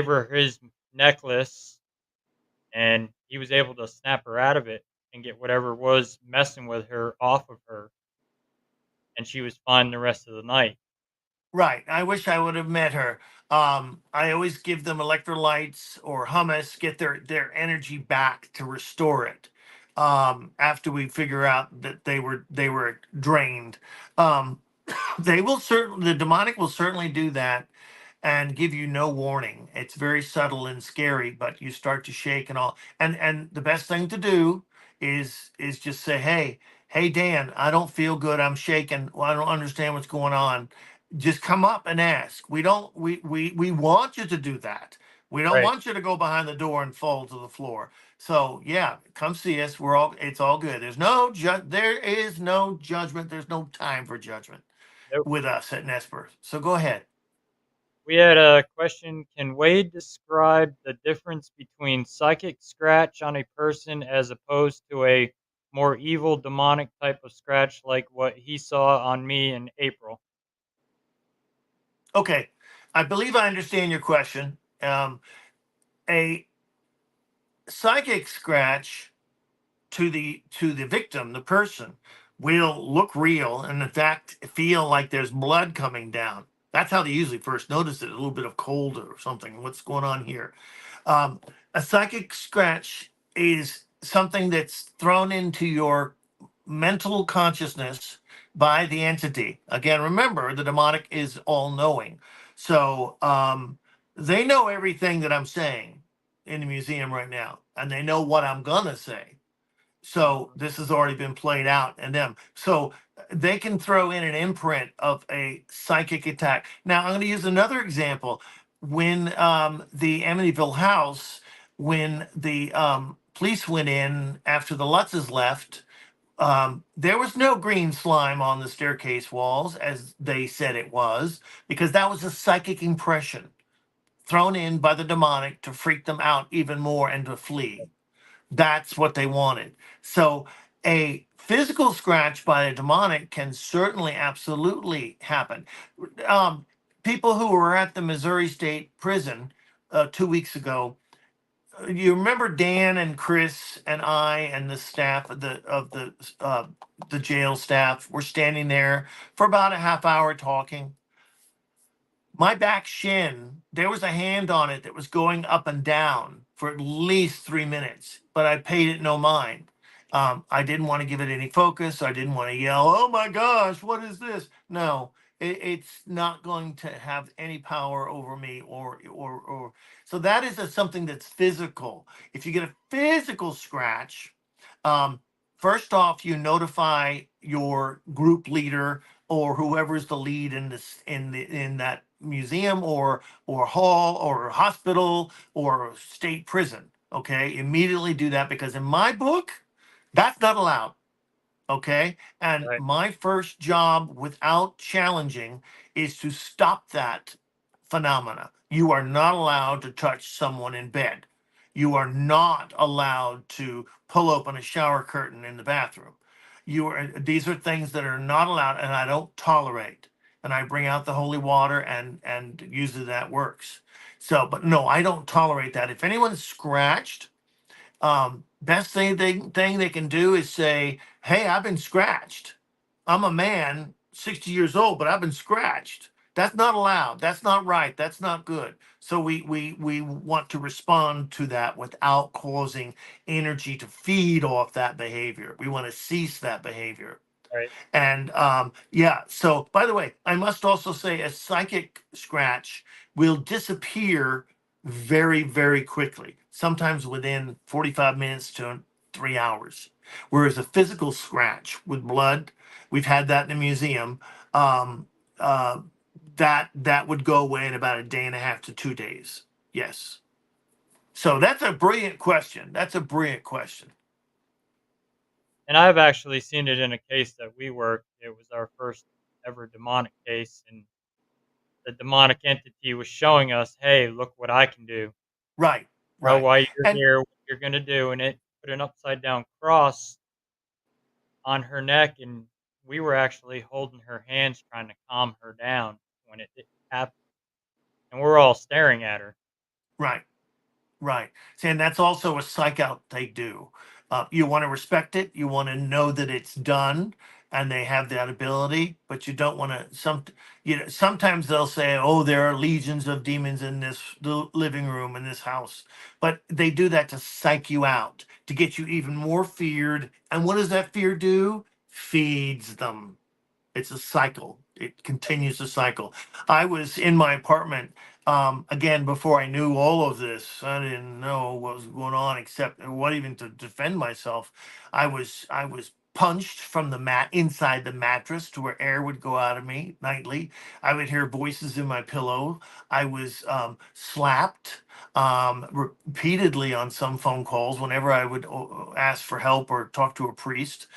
her his necklace, and he was able to snap her out of it and get whatever was messing with her off of her, and she was fine the rest of the night. Right. I wish I would have met her. I always give them electrolytes or hummus, get their energy back to restore it. After we figure out that they were drained, um, they will certainly the demonic will certainly do that and give you no warning. It's very subtle and scary, but you start to shake and all. And the best thing to do is just say, hey Dan, I don't feel good. I'm shaking. Well, I don't understand what's going on. Just come up and ask. We want you to do that. We don't Right. want you to go behind the door and fall to the floor. So yeah, come see us. It's all good. There is no judgment. There's no time for judgment Nope. with us at N.E.S.P.E.R. So go ahead. We had a question. Can Wade describe the difference between psychic scratch on a person as opposed to a more evil demonic type of scratch like what he saw on me in April? Okay, I believe I understand your question. A psychic scratch to the victim, the person, will look real and in fact feel like there's blood coming down. That's how they usually first notice it. A little bit of cold or something. What's going on here? Um, a psychic scratch is something that's thrown into your mental consciousness by the entity. Again, remember, the demonic is all knowing. So they know everything that I'm saying in the museum right now, and they know what I'm going to say. So Mhm. this has already been played out in them. So they can throw in an imprint of a psychic attack. Now I'm going to use another example. When the Amityville house, when the police went in after the Lutzes left, there was no green slime on the staircase walls as they said it was, because that was a psychic impression thrown in by the demonic to freak them out even more and to flee. That's what they wanted. So a physical scratch by a demonic can certainly absolutely happen. Um, People who were at the Missouri State Prison 2 weeks ago, you remember Dan and Chris and I and the staff of the jail staff were standing there for about a half hour talking. My back shin, there was a hand on it that was going up and down for at least 3 minutes, but I paid it no mind. I didn't want to give it any focus. I didn't want to yell, "Oh my gosh, what is this?" No, it's not going to have any power over me or. So that is something that's physical. If you get a physical scratch, um, first off, you notify your group leader or whoever's the lead in this in that museum or hall or hospital or state prison. Okay, immediately do that, because in my book, that's not allowed. Okay, and Right. my first job without challenging is to stop that phenomena. You are not allowed to touch someone in bed. You are not allowed to pull open a shower curtain in the bathroom. These are things that are not allowed, and I don't tolerate. And I bring out the holy water, and usually that works. So, but no, I don't tolerate that. If anyone's scratched, best thing they can do is say, "Hey, I've been scratched. I'm a man, 60 years old, but I've been scratched." That's not allowed. That's not right. That's not good. So we want to respond to that without causing energy to feed off that behavior. We want to cease that behavior. Right. And yeah, so by the way, I must also say a psychic scratch will disappear very, very quickly, sometimes within 45 minutes to 3 hours. Whereas a physical scratch with blood, we've had that in the museum, um, uh, that would go away in about a day and a half to 2 days. Yes. So that's a brilliant question. That's a brilliant question. And I've actually seen it in a case that we worked. It was our first ever demonic case, and the demonic entity was showing us, "Hey, look what I can do. Right, Know right. why you're And here, what you're gonna do," and it put an upside down cross on her neck, and we were actually holding her hands trying to calm her down when it happened, and we're all staring at her. right. Right. See, and that's also a psych out they do. You want to respect it. You want to know that it's done, and they have that ability. But you don't want to. Sometimes they'll say, "Oh, there are legions of demons in this living room in this house," but they do that to psych you out, to get you even more feared. And what does that fear do? Feeds them. It's a cycle. It continues to cycle. I was in my apartment again before I knew all of this. I didn't know what was going on except what even to defend myself. I was punched from the mat inside the mattress to where air would go out of me nightly. I would hear voices in my pillow. I was slapped repeatedly on some phone calls whenever I would ask for help or talk to a priest.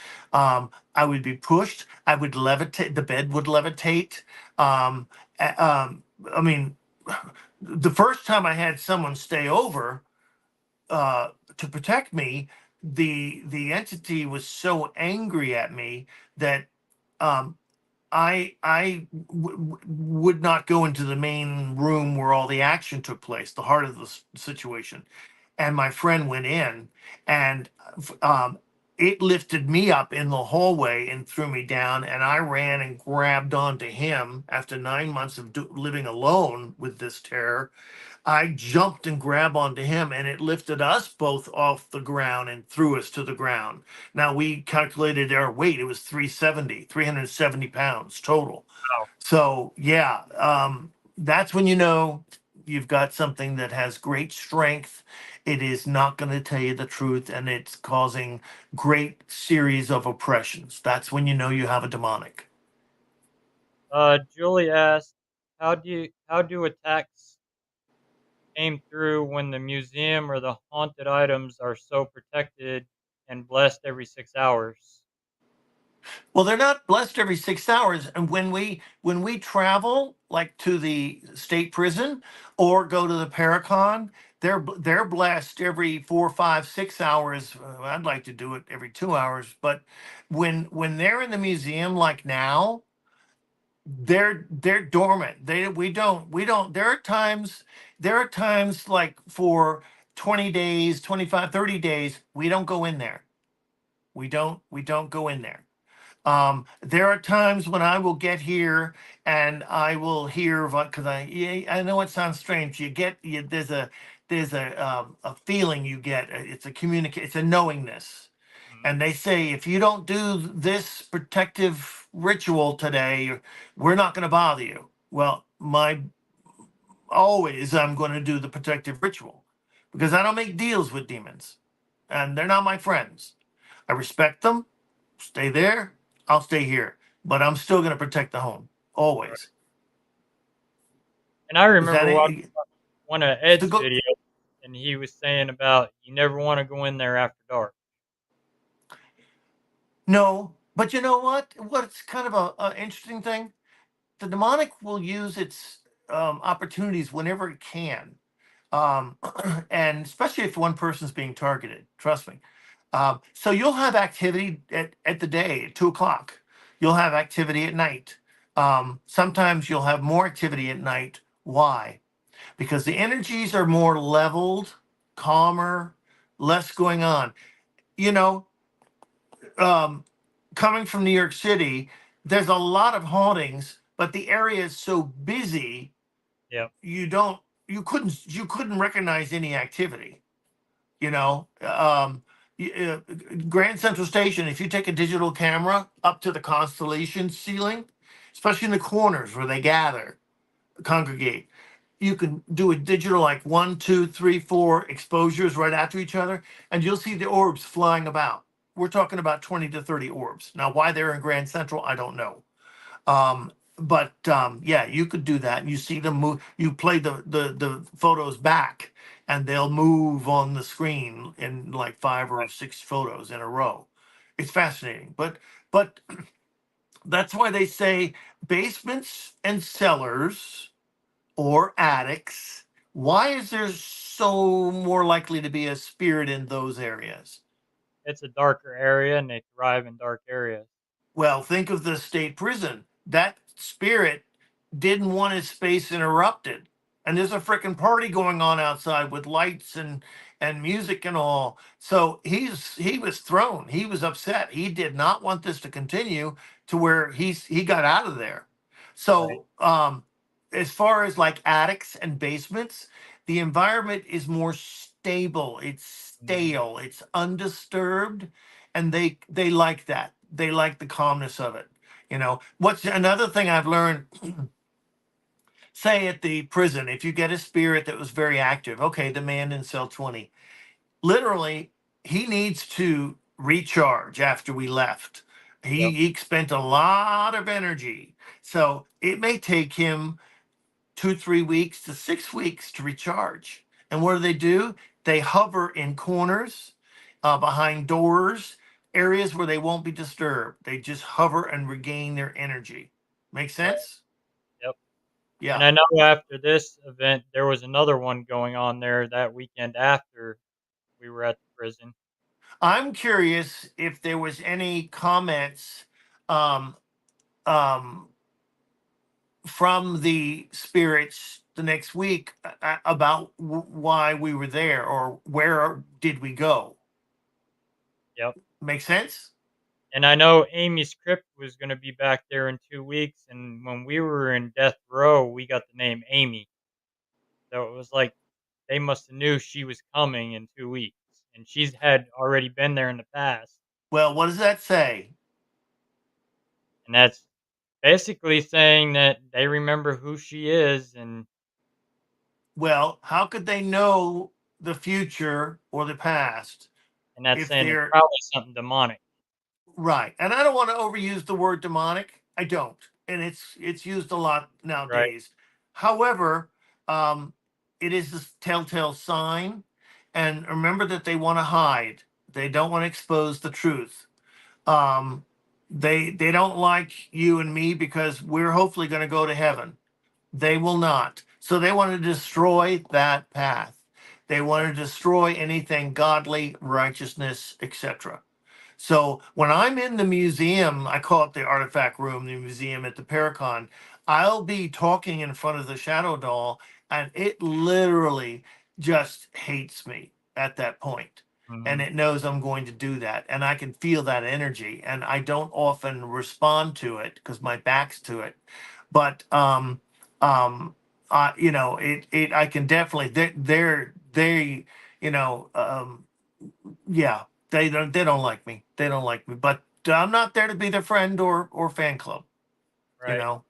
I would be pushed. I would levitate. The bed would levitate. Um, I mean, the first time I had someone stay over to protect me, the entity was so angry at me that um, would not go into the main room where all the action took place, the heart of the situation. And my friend went in, and um, it lifted me up in the hallway and threw me down. And I ran and grabbed onto him after 9 months of living alone with this terror. I jumped and grabbed onto him, and it lifted us both off the ground and threw us to the ground. Now we calculated our weight; it was 370 pounds total. Wow. So yeah, that's when you know you've got something that has great strength. It is not going to tell you the truth, and it's causing great series of oppressions. That's when you know you have a demonic. Julie asked, how do attacks came through when the museum or the haunted items are so protected and blessed every 6 hours? Well, they're not blessed every 6 hours. And when we travel, like to the state prison or go to the Paracon, they're blessed every 4, 5, 6 hours. I'd like to do it every 2 hours, but when they're in the museum, like now, they're dormant. We don't. There are times like for 20 days, 25, 30 days, we don't go in there. We don't go in there. There are times when I will get here and I will hear because yeah, I know it sounds strange. There's a feeling you get. It's a communicate. It's a knowingness, Mhm. and they say if you don't do this protective ritual today, we're not going to bother you. Well, my always I'm going to do the protective ritual because I don't make deals with demons, and they're not my friends. I respect them. Stay there. I'll stay here. But I'm still going to protect the home always. And I Is that remember watching it? one of To Ed's go? videos, and he was saying about you never want to go in there after dark. No. But you know what? What's kind of a interesting thing? The demonic will use its opportunities whenever it can. And especially if one person's being targeted. Trust me. So you'll have activity at the day at 2 o'clock. You'll have activity at night. Sometimes you'll have more activity at night. Why? Because the energies are more leveled, calmer, less going on. You know, um, coming from New York City, there's a lot of hauntings, but the area is so busy, Yep. you don't, you couldn't recognize any activity. You know, Grand Central Station. If you take a digital camera up to the constellation ceiling, especially in the corners where they gather, congregate, you can do a digital like 1, 2, 3, 4 exposures right after each other, and you'll see the orbs flying about. We're talking about 20 to 30 orbs. Now, why they're in Grand Central, I don't know. But yeah, you could do that. You see them move. You play the photos back, and they'll move on the screen in like 5 or 6 photos in a row. It's fascinating. But that's why they say basements and cellars or attics. Why is there so more likely to be a spirit in those areas? It's a darker area, and they thrive in dark areas. Well, think of the state prison. That spirit didn't want his space interrupted. And there's a freaking party going on outside with lights and music and all. So he was thrown. He was upset. He did not want this to continue to where he got out of there. Right. So as far as like attics and basements, the environment is more stable. It's Mhm. stale. It's undisturbed, and they like that. They like the calmness of it. What's another thing I've learned? Say at the prison, if you get a spirit that was very active, okay, the man in cell 20, literally, he needs to recharge after we left. Yep. He spent a lot of energy. So it may take him 2, 3 weeks to 6 weeks to recharge. And what do? They hover in corners, behind doors, areas where they won't be disturbed. They just hover and regain their energy. Make Right. sense? Yep. And Yeah. I know after this event, there was another one going on there that weekend after we were at the prison. I'm curious if there was any comments um, um, from the spirits the next week about why we were there or where did we go. Yep. Make sense? And I know Amy's crypt was going to be back there in 2 weeks. And when we were in death row, we got the name Amy. So it was like they must have knew she was coming in 2 weeks. And she's had already been there in the past. Well, what does that say? And that's basically saying that they remember who she is. Well, how could they know the future or the past And that's if saying it's they're probably something demonic, right? And I don't want to overuse the word demonic. I don't, and it's used a lot right? nowadays. However, um, it is a telltale sign, and remember that they want to hide. They don't want to expose the truth. Um, they don't like you and me because we're hopefully going to go to heaven. They will not. So they want to destroy that path. They want to destroy anything godly, righteousness, etc. So when I'm in the museum, I call it the artifact room, the museum at the Paracon, I'll be talking in front of the shadow doll, and it literally just hates me at that point. And Mhm. it knows I'm going to do that. And I can feel that energy. And I don't often respond to it because my back's to it. But um I can definitely they yeah, they don't like me. They don't like me. But I'm not there to be their friend or fan club. You Right. know,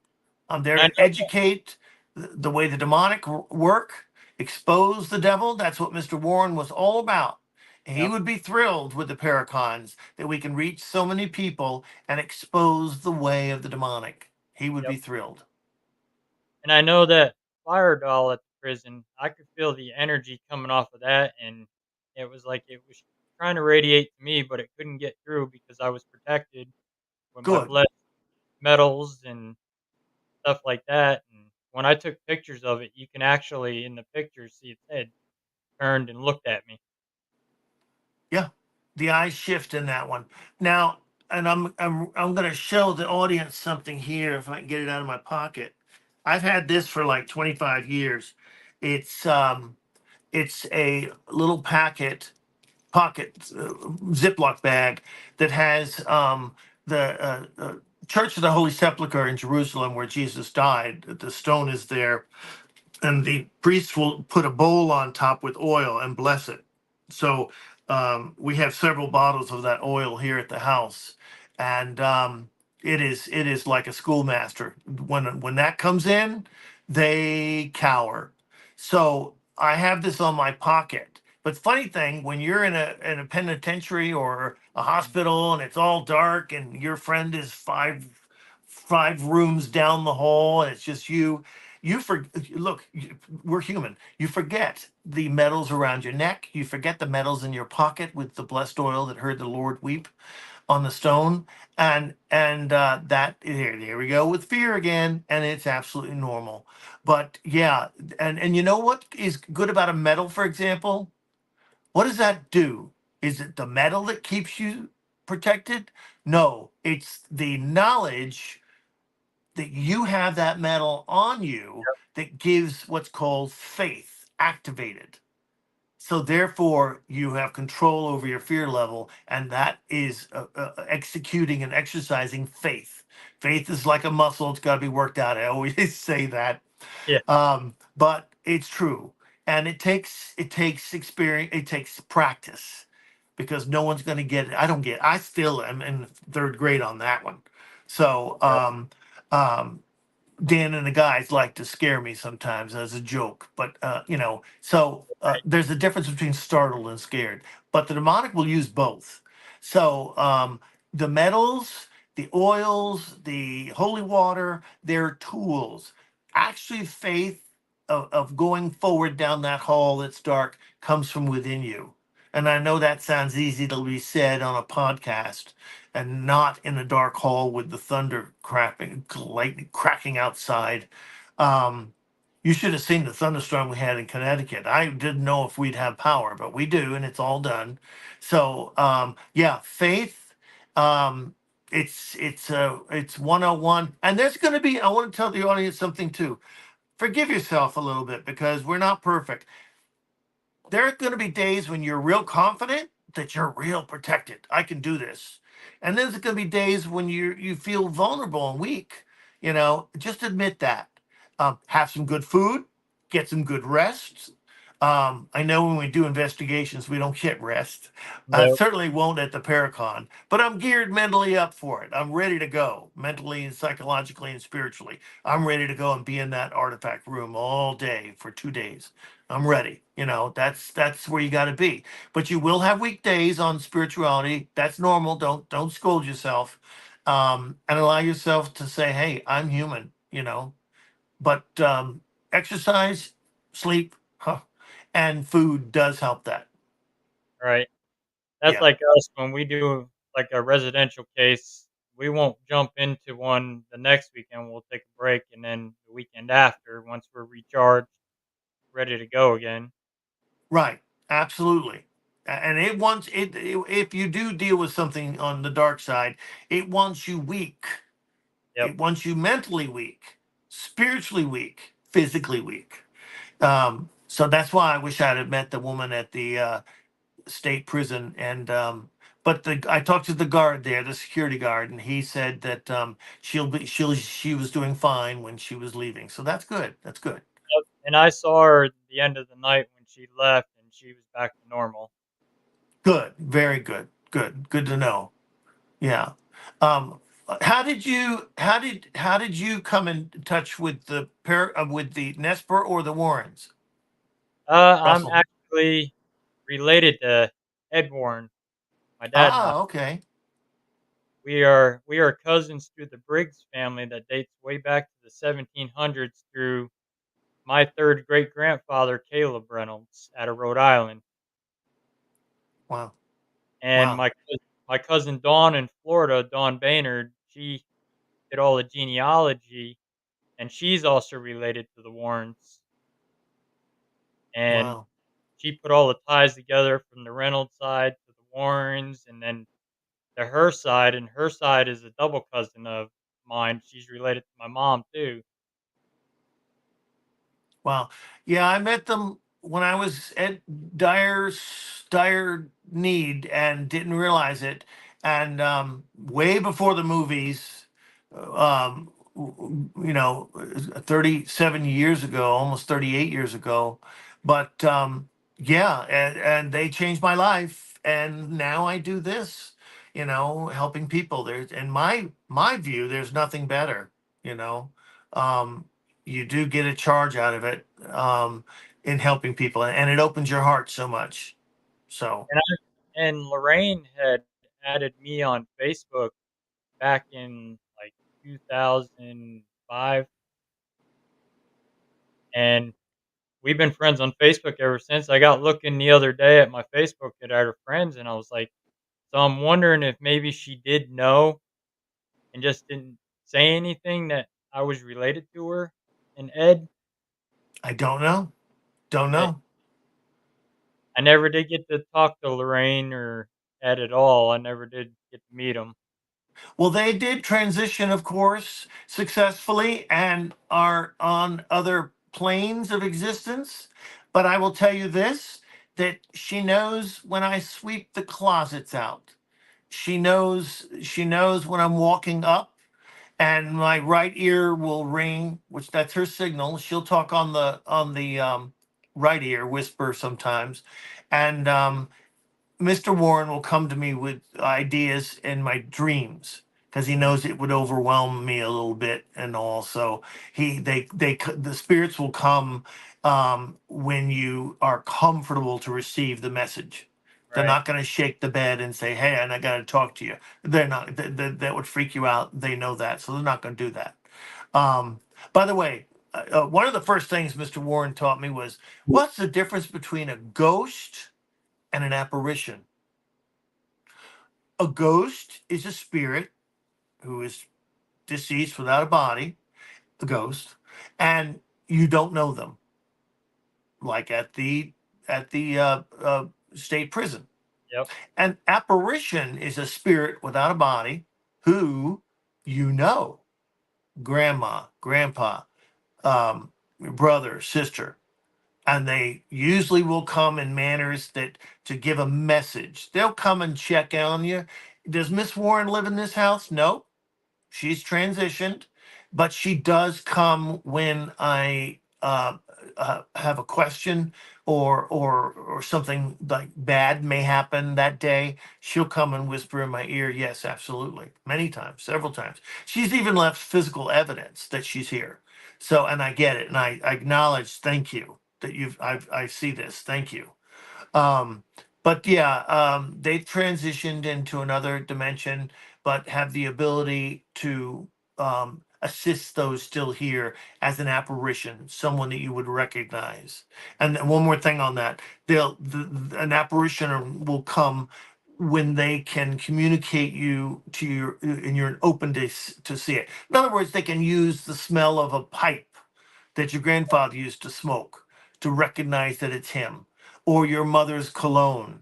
I'm there And I to know educate the way the demonic work, expose the devil. That's what Mr. Warren was all about. He yep, would be thrilled with the Paracons that we can reach so many people and expose the way of the demonic. He would yep. be thrilled. And I know that fire doll at the prison, I could feel the energy coming off of that, and it was like it was trying to radiate to me, but it couldn't get through because I was protected with my Good. blood metals and stuff like that. And when I took pictures of it, you can actually in the pictures see its head turned and looked at me. Yeah. the eyes shift in that one. Now, and I'm going to show the audience something here if I can get it out of my pocket. I've had this for like 25 years. It's it's a little pocket Ziploc bag that has the Church of the Holy Sepulchre in Jerusalem, where Jesus died. The stone is there, and the priest will put a bowl on top with oil and bless it. So we have several bottles of that oil here at the house, and it is like a schoolmaster. When that comes in, they cower. So I have this on my pocket. But funny thing, when you're in a penitentiary or a hospital and it's all dark and your friend is five rooms down the hall and it's just you for look, we're human. You forget the metals around your neck. You forget the metals in your pocket with the blessed oil that heard the Lord weep on the stone. And that here we go with fear again, and it's absolutely normal. But yeah, and you know what is good about a metal, for example? What does that do? Is it the metal that keeps you protected? No, it's the knowledge that you have that metal on you that gives what's called faith activated. So therefore, you have control over your fear level, and that is executing and exercising faith. Faith is like a muscle; it's got to be worked out. I always say that, Yeah. but it's true, and it takes experience, it takes practice, because no one's going to get it. I don't get. I still am in third grade on that one. So Yep. um, Dan and the guys like to scare me sometimes as a joke, but so Right. there's a difference between startled and scared. But the demonic will use both. So the metals, the oils, the holy water, they're tools. Actually, faith of going forward down that hall that's dark comes from within you. And I know that sounds easy to be said on a podcast, and not in a dark hall with the thunder crapping, lightning cracking outside. Um, you should have seen the thunderstorm we had in Connecticut. I didn't know if we'd have power, but we do, and it's all done. So yeah, faith. Um, it's 101, and there's going to be. I want to tell the audience something too. Forgive yourself a little bit, because we're not perfect. There are going to be days when you're real confident that you're real protected. I can do this. And then there's going to be days when you feel vulnerable and weak. Just admit that. Have some good food, get some good rest. I know when we do investigations, we don't get rest. I Nope. certainly won't at the Paracon, but I'm geared mentally up for it. I'm ready to go, mentally and psychologically and spiritually. I'm ready to go and be in that artifact room all day for 2 days. I'm ready. That's where you got to be. But you will have weekdays on spirituality. That's normal. Don't scold yourself, and allow yourself to say, "Hey, I'm human." But exercise, sleep, and food does help that. Right. That's Yeah. like us when we do like a residential case. We won't jump into one the next weekend. We'll take a break, and then the weekend after, once we're recharged, ready to go again. Right. Absolutely. And it wants if you do deal with something on the dark side, it wants you weak. Yep. It wants you mentally weak, spiritually weak, physically weak. So that's why I wish I'd have met the woman at the state prison. And but I talked to the guard there, the security guard, and he said that she was doing fine when she was leaving. So that's good. That's good. Yep. And I saw her at the end of the night when she left, and she was back to normal. Good. Very good. Good. Good to know. Yeah. Um, how did you come in touch with the with the Nesper or the Warrens, I'm Russell? actually related to Ed Warren, my dad and I. Okay. We are cousins through the Briggs family that dates way back to the 1700s through my third great grandfather, Caleb Reynolds, out of Rhode Island, Wow. and Wow. my cousin Dawn in Florida, Dawn Baynard. She did all the genealogy, and she's also related to the Warrens, and Wow. she put all the ties together from the Reynolds side to the Warrens, and then to her side, and her side is a double cousin of mine. She's related to my mom too. Wow. Yeah, I met them when I was at dire dire need and didn't realize it. And way before the movies, you know, 37 years ago, almost 38 years ago. But yeah, and they changed my life. And now I do this, you know, helping people. There's, in my view, there's nothing better, you know. Um, you do get a charge out of it, in helping people, and it opens your heart so much. So And Lorraine had added me on Facebook back in like 2005, and we've been friends on Facebook ever since. I got looking the other day at my Facebook at our friends, and I was like, so I'm wondering if maybe she did know and just didn't say anything that I was related to her and Ed. I don't know, don't I, know. I never did get to talk to Lorraine or Ed at all. I never did get to meet them. Well, they did transition, of course, successfully and are on other planes of existence. But I will tell you this, that she knows when I sweep the closets out. She knows when I'm walking up and my right ear will ring, which that's her signal. She'll talk on the right ear, whisper sometimes, and Mr. Warren will come to me with ideas in my dreams because he knows it would overwhelm me a little bit, and all. So the spirits will come when you are comfortable to receive the message. They're Right. not going to shake the bed and say, "Hey, and I got to talk to you." They're not. That would freak you out. They know that, so they're not going to do that. Um, by the way, one of the first things Mr. Warren taught me was, what's the difference between a ghost and an apparition? A ghost is a spirit who is deceased without a body, a ghost, and you don't know them, like at the state prison. Yep. An apparition is a spirit without a body who you know, grandma, grandpa, brother, sister, and they usually will come in manners that to give a message. They'll come and check on you. Does Miss Warren live in this house? No, she's transitioned, but she does come when I have a question, or something like bad may happen that day. She'll come and whisper in my ear. Yes, absolutely, many times, several times. She's even left physical evidence that she's here. So, and I get it, and I acknowledge. Thank you that I see this. Thank you. Um, but yeah, they've transitioned into another dimension, but have the ability to assist those still here as an apparition, someone that you would recognize. And then one more thing on that, an apparition will come when they can communicate you to your, and you're open to see it. In other words, they can use the smell of a pipe that your grandfather used to smoke to recognize that it's him, or your mother's cologne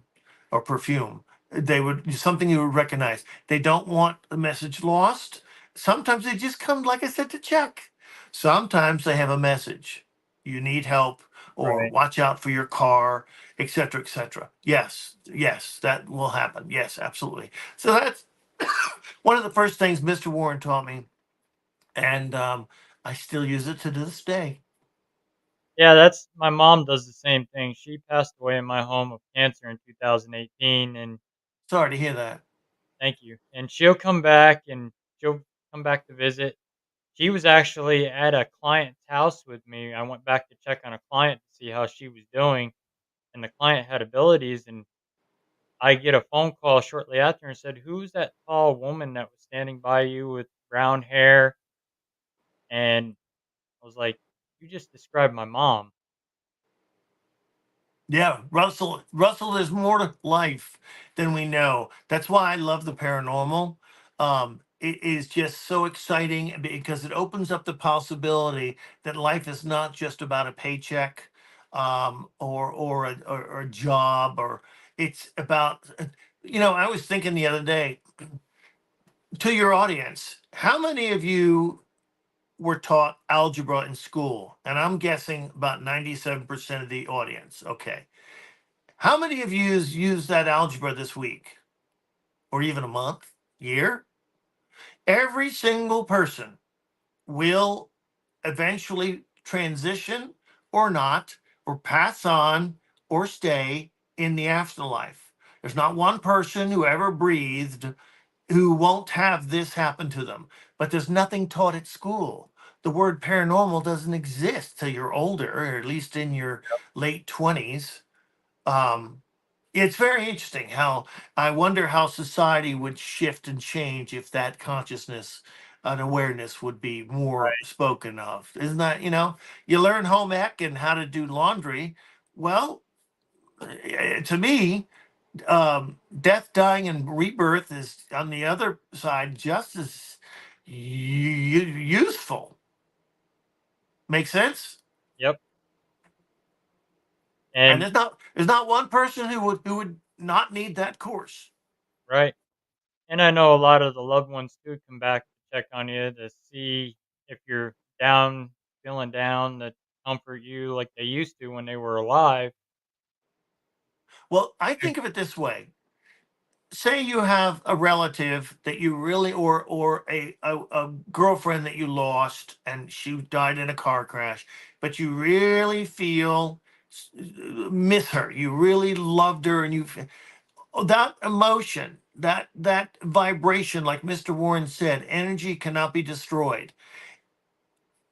or perfume. They would, something you would recognize. They don't want the message lost. Sometimes they just come, like I said, to check. Sometimes they have a message. You need help, or Right. watch out for your car, etc., etc. Yes, yes, that will happen. Yes, absolutely. So that's one of the first things Mr. Warren taught me, and I still use it to this day. Yeah, that's my mom does the same thing. She passed away in my home of cancer in 2018, and Sorry to hear that. thank you. And she'll come back to visit. She was actually at a client's house with me. I went back to check on a client to see how she was doing, and the client had abilities. And I get a phone call shortly after and said, "Who's that tall woman that was standing by you with brown hair?" And I was like, "You just described my mom." Yeah, Russell, there's more to life than we know. That's why I love the paranormal. It is just so exciting because it opens up the possibility that life is not just about a paycheck, or a job, or it's about I was thinking the other day, to your audience, how many of you were taught algebra in school? And I'm guessing about 97% of the audience. Okay. How many of you used that algebra this week or even a month, year? Every single person will eventually transition or not, or pass on or stay in the afterlife. There's not one person who ever breathed who won't have this happen to them. But there's nothing taught at school. The word paranormal doesn't exist till you're older, or at least in your late 20s. Um, it's very interesting how I wonder how society would shift and change if that consciousness and awareness would be more Right. spoken of. Isn't that, you learn home ec and how to do laundry. Well, to me, death, dying, and rebirth is on the other side just as useful. Make sense? Yep. And And there's not one person who would not need that course. right. And I know a lot of the loved ones do come back to check on you to see if you're down, feeling down, to comfort you like they used to when they were alive. Well, I think of it this way. Say you have a relative that you really, or a girlfriend that you lost and she died in a car crash, but you really feel miss her. You really loved her, and that emotion, that vibration, like Mr. Warren said, energy cannot be destroyed.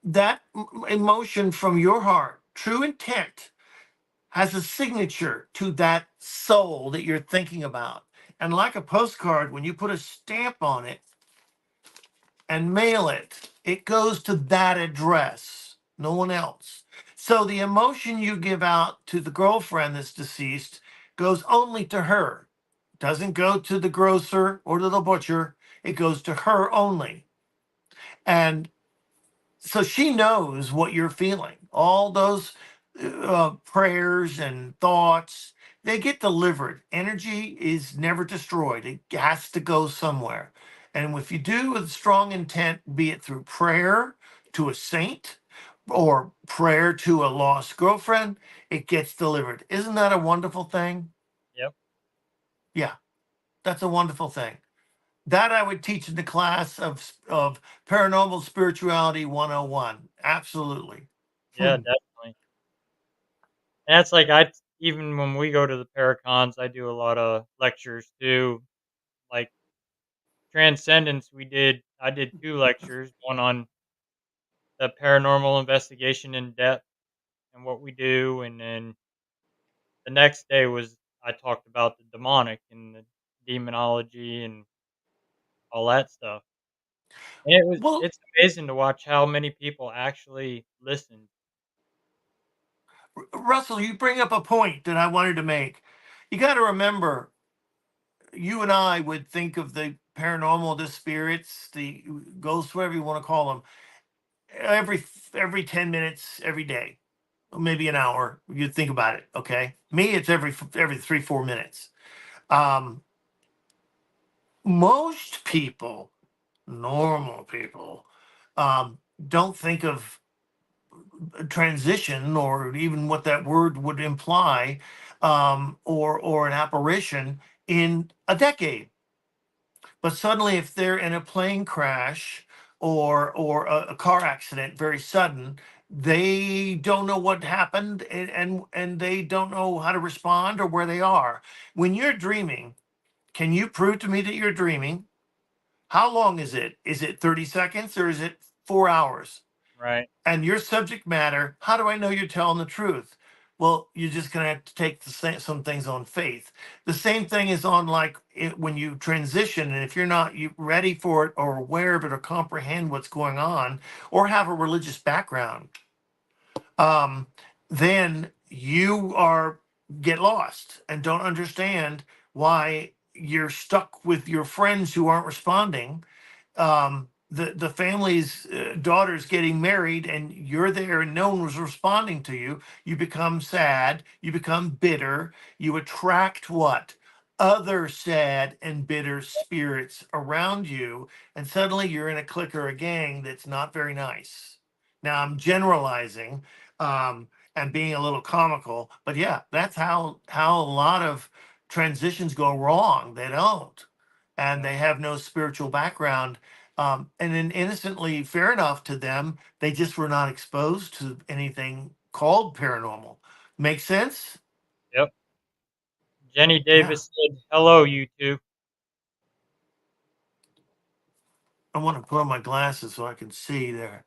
That emotion from your heart, true intent, has a signature to that soul that you're thinking about. And like a postcard, when you put a stamp on it and mail it, it goes to that address, no one else. So the emotion you give out to the girlfriend that's deceased goes only to her. Doesn't go to the grocer or to the butcher. It goes to her only. And so she knows what you're feeling. All those prayers and thoughts, they get delivered. Energy is never destroyed. It has to go somewhere. And if you do with strong intent, be it through prayer to a saint or prayer to a lost girlfriend, it gets delivered. Isn't that a wonderful thing? Yep. Yeah, that's a wonderful thing. That I would teach in the class of paranormal spirituality 101. Absolutely. Yeah, definitely. And that's like even when we go to the Paracons, I do a lot of lectures too. Like Transcendence, I did 2 lectures, one on the paranormal investigation in depth and what we do, and then the next day was I talked about the demonic and the demonology and all that stuff. And Well, it's amazing to watch how many people actually listen. Russell, you bring up a point that I wanted to make. You got to remember, you and I would think of the paranormal, the spirits, the ghosts, whatever you want to call them, every every 10 minutes, every day, maybe an hour. You'd think about it. Okay, me, it's every 3 4 minutes. Um, most people, normal people, don't think of transition or even what that word would imply, or an apparition in a decade. But suddenly, if they're in a plane crash or a car accident, very sudden, they don't know what happened, and they don't know how to respond or where they are. When you're dreaming, can you prove to me that you're dreaming? How long is it? Is it 30 seconds or is it 4 hours? Right. And your subject matter, how do I know you're telling the truth? Well, you're just going to have to take some things on faith. The same thing is on, like, when you transition, and if you're not ready for it or aware of it or comprehend what's going on or have a religious background, um, then you are get lost and don't understand why you're stuck with your friends who aren't responding. The family's daughter's getting married and you're there and no one was responding to you. You become sad, you become bitter, you attract what? other sad and bitter spirits around you, and suddenly you're in a clique or a gang that's not very nice. Now I'm generalizing, and being a little comical, but yeah, that's how a lot of transitions go wrong. They don't, and Yeah. they have no spiritual background. And then innocently, fair enough to them, they just were not exposed to anything called paranormal. Make sense? Yep. Jenny Yeah. Davis said, "Hello, you two. I want to put on my glasses so I can see there.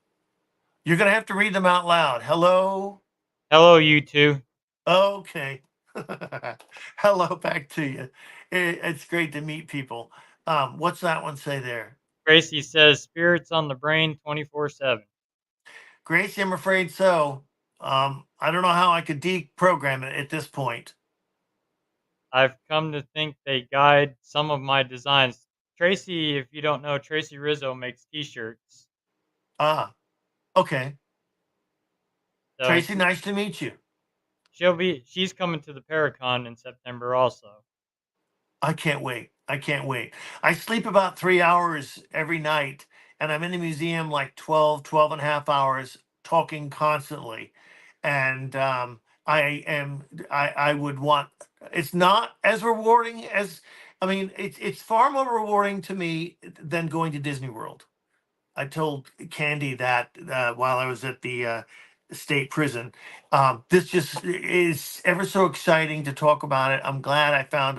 You're going to have to read them out loud. Hello. Hello, you two." Okay. Hello back to you. It's great to meet people. What's that one say there? Gracie says, "Spirits on the brain 24/7." Gracie, I'm afraid so. I don't know how I could deprogram it at this point. I've come to think they guide some of my designs. Tracy, if you don't know, Tracy Rizzo makes T-shirts. Ah, okay. So Tracy, nice to meet you. she's coming to the Paracon in September also. I can't wait. I can't wait. I sleep about 3 hours every night, and I'm in the museum like 12 and a half hours talking constantly. And I would want, it's not as rewarding as, I mean, it's far more rewarding to me than going to Disney World. I told Candy that while I was at the state prison. This just is ever so exciting to talk about it. I'm glad I found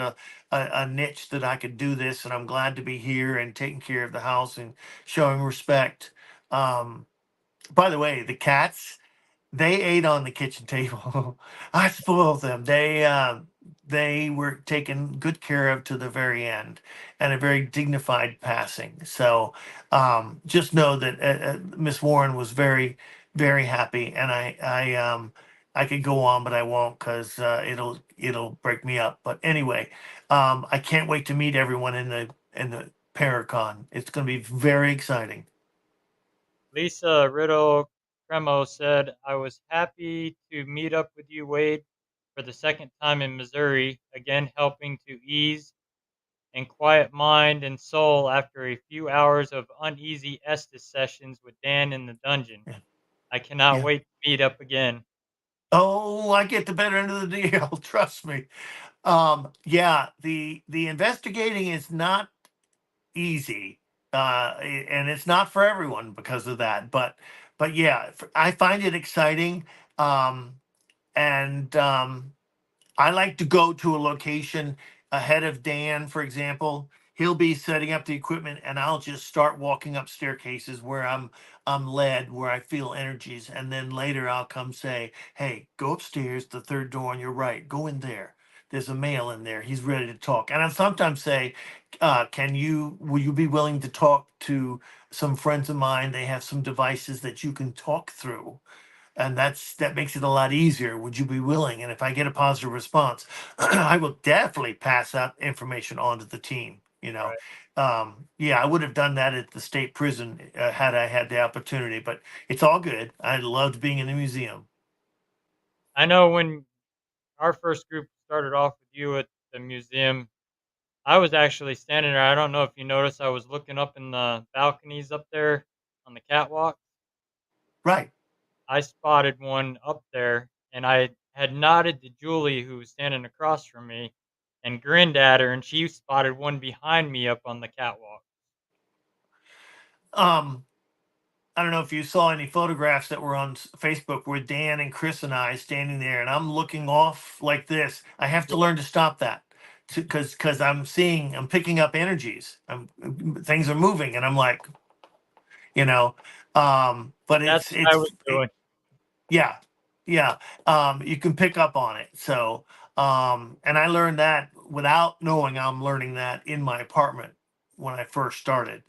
a niche that I could do this, and I'm glad to be here and taking care of the house and showing respect. Um, by the way, the cats, they ate on the kitchen table. I spoiled them. They were taken good care of to the very end, and a very dignified passing. So just know that Miss Warren was very, very happy, and I could go on, but I won't because it'll break me up. But anyway, I can't wait to meet everyone in the Paracon. It's going to be very exciting. Lisa Riddle Cremo said, "I was happy to meet up with you, Wade, for the second time in Missouri, again helping to ease and quiet mind and soul after a few hours of uneasy Estes sessions with Dan in the dungeon. Yeah. I cannot Yeah. wait to meet up again." Oh, I get the better end of the deal. Trust me. Yeah, the investigating is not easy, and it's not for everyone because of that. But yeah, I find it exciting, um, and I like to go to a location ahead of Dan, for example. He'll be setting up the equipment, and I'll just start walking up staircases where I'm led, where I feel energies, and then later I'll come say, "Hey, go upstairs, the third door on your right. Go in there. There's a male in there. He's ready to talk." And I sometimes say, will you be willing to talk to some friends of mine? They have some devices that you can talk through, and that makes it a lot easier. Would you be willing? And if I get a positive response, I will definitely pass that information on to the team. Right. Yeah, I would have done that at the state prison had I had the opportunity, but it's all good. I loved being in the museum. I know when our first group started off with you at the museum, I was actually standing there. I don't know if you noticed, I was looking up in the balconies up there on the catwalk. Right. I spotted one up there, and I had nodded to Julie, who was standing across from me, and grinned at her, and she spotted one behind me up on the catwalk. Um, I don't know if you saw any photographs that were on Facebook where Dan and Chris and I standing there, and I'm looking off like this. I have to Yeah, learn to stop that because I'm picking up energies. Things are moving, and I'm like, you know, but that's what I was doing. yeah, yeah. You can pick up on it. So, and I learned that without knowing I'm learning that in my apartment when I first started.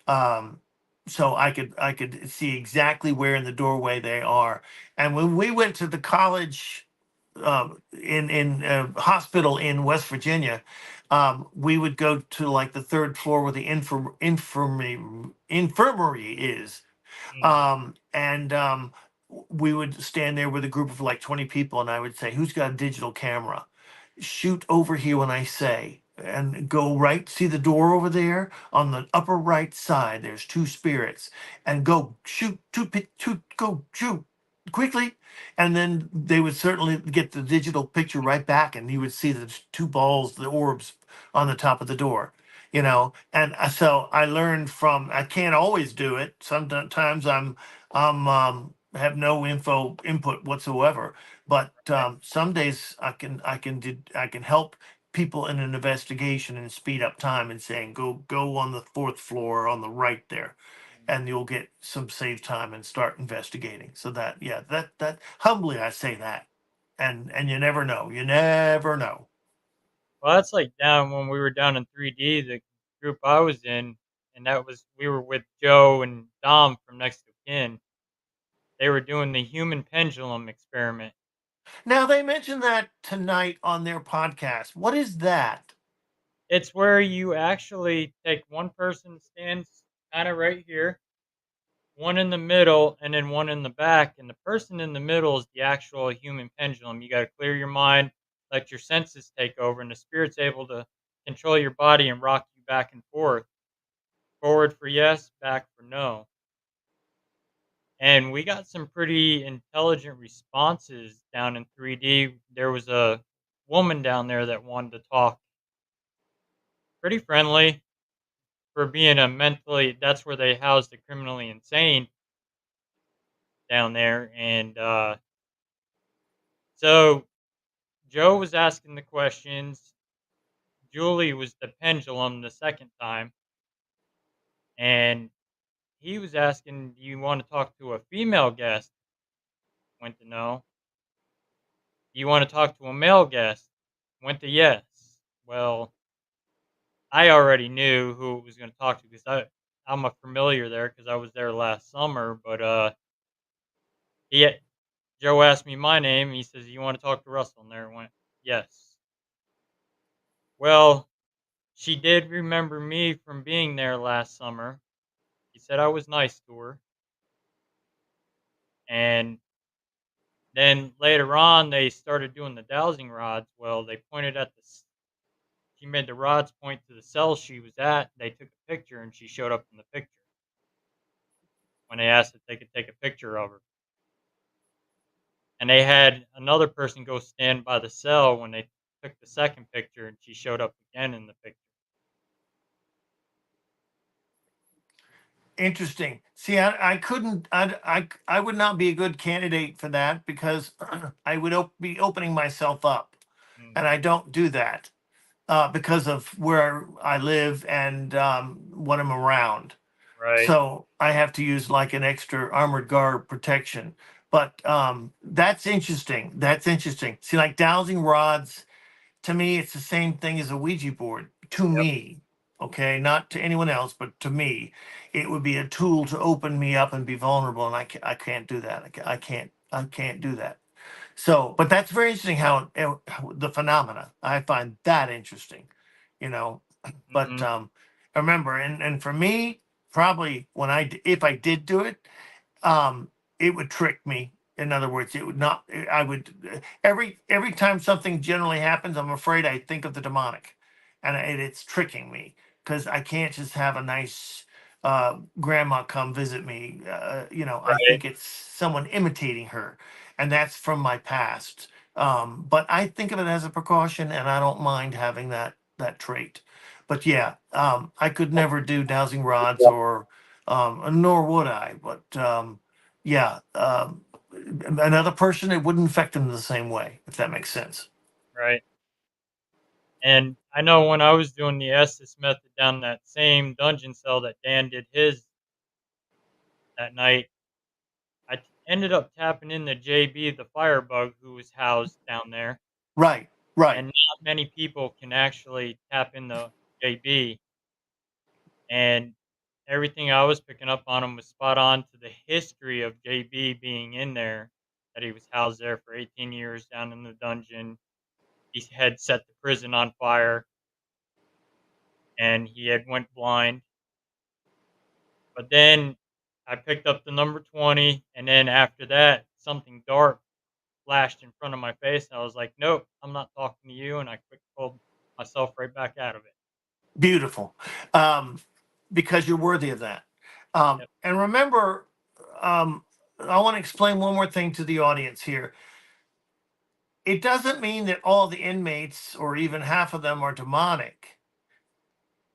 Um, so I could see exactly where in the doorway they are. And when we went to the college in hospital in West Virginia, we would go to like the third floor where the infirmary is, Mhm. and we would stand there with a group of like 20 people, and I would say, "Who's got a digital camera? Shoot over here when I say." and go right. See the door over there on the upper right side. There's two spirits, and go shoot go shoot quickly, and then they would certainly get the digital picture right back, and you would see the two balls, the orbs on the top of the door. And so I learned from. I can't always do it. Sometimes I'm have no input whatsoever. But some days I can help people in an investigation and speed up time and saying go on the fourth floor on the right there, and you'll get some save time and start investigating. So that, yeah, that humbly I say that. And you never know. Well, that's like down when we were down in 3D, the group I was in, and that was we were with Joe and Dom from Next to Kin. They were doing the human pendulum experiment. Now they mentioned that tonight on their podcast. What is that? It's where you actually take one person stands kind of right here, one in the middle, and then one in the back. And the person in the middle is the actual human pendulum. You got to clear your mind, let your senses take over, and the spirit's able to control your body and rock you back and forth. Forward for yes, back for no. And we got some pretty intelligent responses down in 3D. There was a woman down there that wanted to talk, pretty friendly for being a mentally, that's where they house the criminally insane down there. And so Joe was asking the questions. Julie was the pendulum the second time. And he was asking, do you want to talk to a female guest? Went to no. Do you want to talk to a male guest? Went to yes. Well, I already knew who it was going to talk to because I'm a familiar there because I was there last summer. But he Joe asked me my name. And he says, "You want to talk to Russell?" And there it went, yes. Well, she did remember me from being there last summer. He said I was nice to her, and then later on they started doing the dowsing rods. Well, they pointed at she made the rods point to the cell she was at. They took a picture, and she showed up in the picture when they asked if they could take a picture of her. And they had another person go stand by the cell when they took the second picture, and she showed up again in the picture. Interesting. See, I couldn't, I would not be a good candidate for that because I would be opening myself up, and Mhm. I don't do that because of where I live and what I'm around. Right. So I have to use like an extra armored guard protection. But that's interesting. That's interesting. See, like dowsing rods, to me, it's the same thing as a Ouija board. To Yep. me, okay, not to anyone else, but to me, it would be a tool to open me up and be vulnerable, and I can't do that. I can't do that. So, but that's very interesting how the phenomena. I find that interesting, you know. But Mhm. remember, and for me, probably if I did do it, it would trick me. In other words, it would not. I would every time something generally happens, I'm afraid I think of the demonic, and it's tricking me because I can't just have a nice grandma come visit me. I Right. think it's someone imitating her, and that's from my past. But I think of it as a precaution, and I don't mind having that trait. But yeah, I could never do dowsing rods or nor would I. But yeah, another person, it wouldn't affect them the same way, if that makes sense. Right. And I know when I was doing the Estes method down that same dungeon cell that Dan did his that night, ended up tapping in the JB, the firebug, who was housed down there. Right, right. And not many people can actually tap in the JB. And everything I was picking up on him was spot on to the history of JB being in there, that he was housed there for 18 years down in the dungeon. He had set the prison on fire, and he had went blind. But then I picked up the number 20, and then after that, something dark flashed in front of my face, and I was like, "Nope, I'm not talking to you." And I quick pulled. myself right back out of it. Beautiful. Um, because you're worthy of that. Yep. And remember, um, I want to explain one more thing to the audience here. It doesn't mean that all the inmates or even half of them are demonic.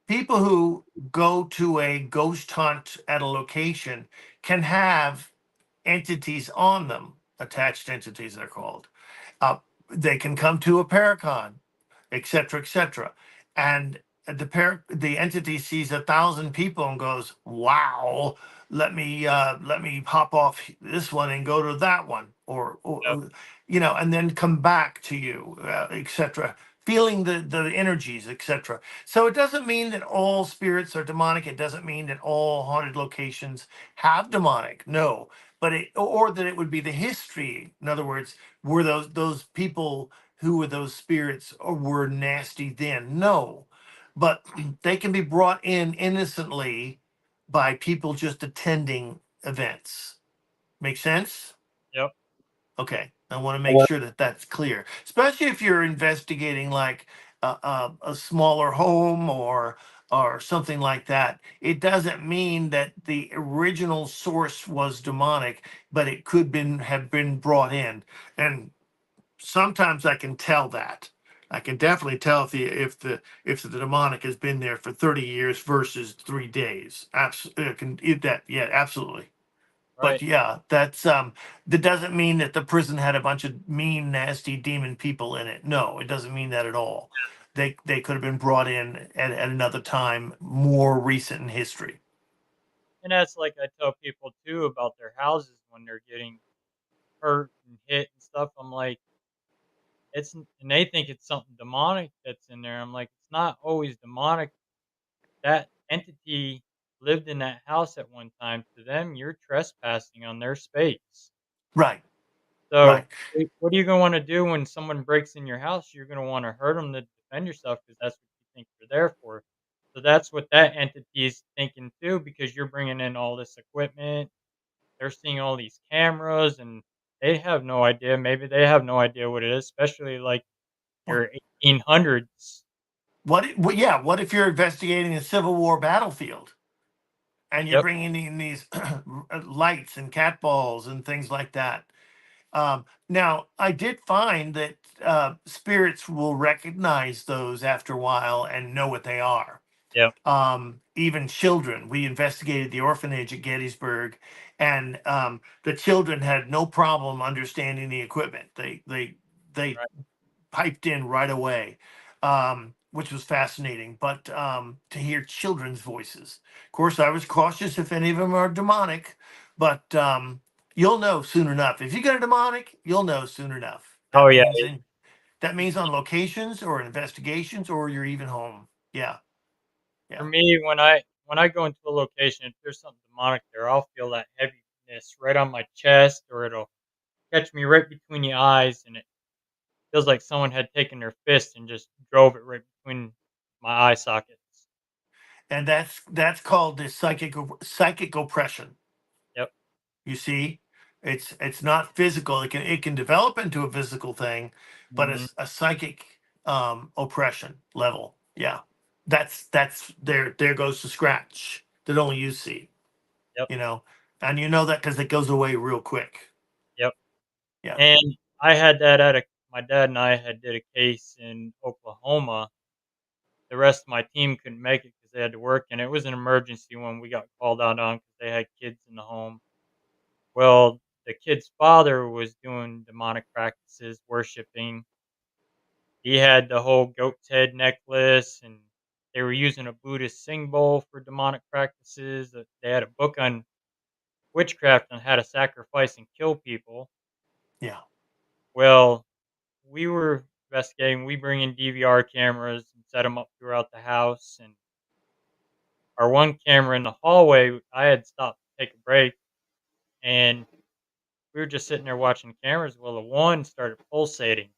People who go to a ghost hunt at a location can have entities on them, attached entities, they're called. Uh, they can come to a paracon, et cetera, et cetera. And the entity sees 1,000 people and goes, "Wow, let me hop off this one and go to that one," Yep. and then come back to you, et cetera. Feeling the energies, et cetera. So it doesn't mean that all spirits are demonic. It doesn't mean that all haunted locations have demonic. No, but or that it would be the history. In other words, were those people who were those spirits or were nasty then? No, but they can be brought in innocently by people just attending events. Make sense? Yep. Okay, I want to make sure that that's clear, especially if you're investigating like a smaller home or something like that. It doesn't mean that the original source was demonic, but it could been have been brought in. And sometimes I can tell that. I can definitely tell if the demonic has been there for 30 years versus 3 days. Absolutely, yeah, absolutely. But Right. yeah, that doesn't mean that the prison had a bunch of mean, nasty demon people in it. No, it doesn't mean that at all. They could have been brought in at another time, more recent in history. And that's like I tell people too about their houses when they're getting hurt and hit and stuff. I'm like, and they think it's something demonic that's in there. I'm like, it's not always demonic. That entity lived in that house at one time. To them, you're trespassing on their space. Right, right. So, what are you gonna wanna do when someone breaks in your house? You're gonna wanna hurt them to defend yourself because that's what you think you're there for. So that's what that entity is thinking too, because you're bringing in all this equipment. They're seeing all these cameras, and they have no idea. Maybe they have no idea what it is, especially like What, your 1800s. yeah, what if you're investigating a Civil War battlefield and you're Yep, bringing in these lights and cat balls and things like that? Now, I did find that spirits will recognize those after a while and know what they are. yep, Even children. We investigated the orphanage at Gettysburg, and the children had no problem understanding the equipment. They right. piped in right away, which was fascinating. But to hear children's voices, of course, I was cautious if any of them are demonic, but you'll know soon enough. If you get a demonic, you'll know soon enough. Oh, yeah. That means on locations or investigations or you're even home. Yeah, For yeah. me, when I go into a location, if there's something demonic there, I'll feel that heaviness right on my chest, or it'll catch me right between the eyes, and it feels like someone had taken their fist and just drove it right between my eye sockets. And that's called the psychic oppression. Yep. You see, it's not physical. It can develop into a physical thing, but Mhm. it's a psychic oppression level. Yeah, that's there goes the scratch that only you see. Yep. You know, and you know that because it goes away real quick. Yep. Yeah, And I had that at a my dad and I had did a case in Oklahoma. The rest of my team couldn't make it because they had to work, and it was an emergency when we got called out on because they had kids in the home. Well, the kid's father was doing demonic practices, worshiping. He had the whole goat's head necklace, and they were using a Buddhist sing bowl for demonic practices. They had a book on witchcraft on how to sacrifice and kill people. yeah, Well, we were investigating. We bring in DVR cameras and set them up throughout the house. And our one camera in the hallway, I had stopped to take a break, and we were just sitting there watching cameras. Well, the one started pulsating,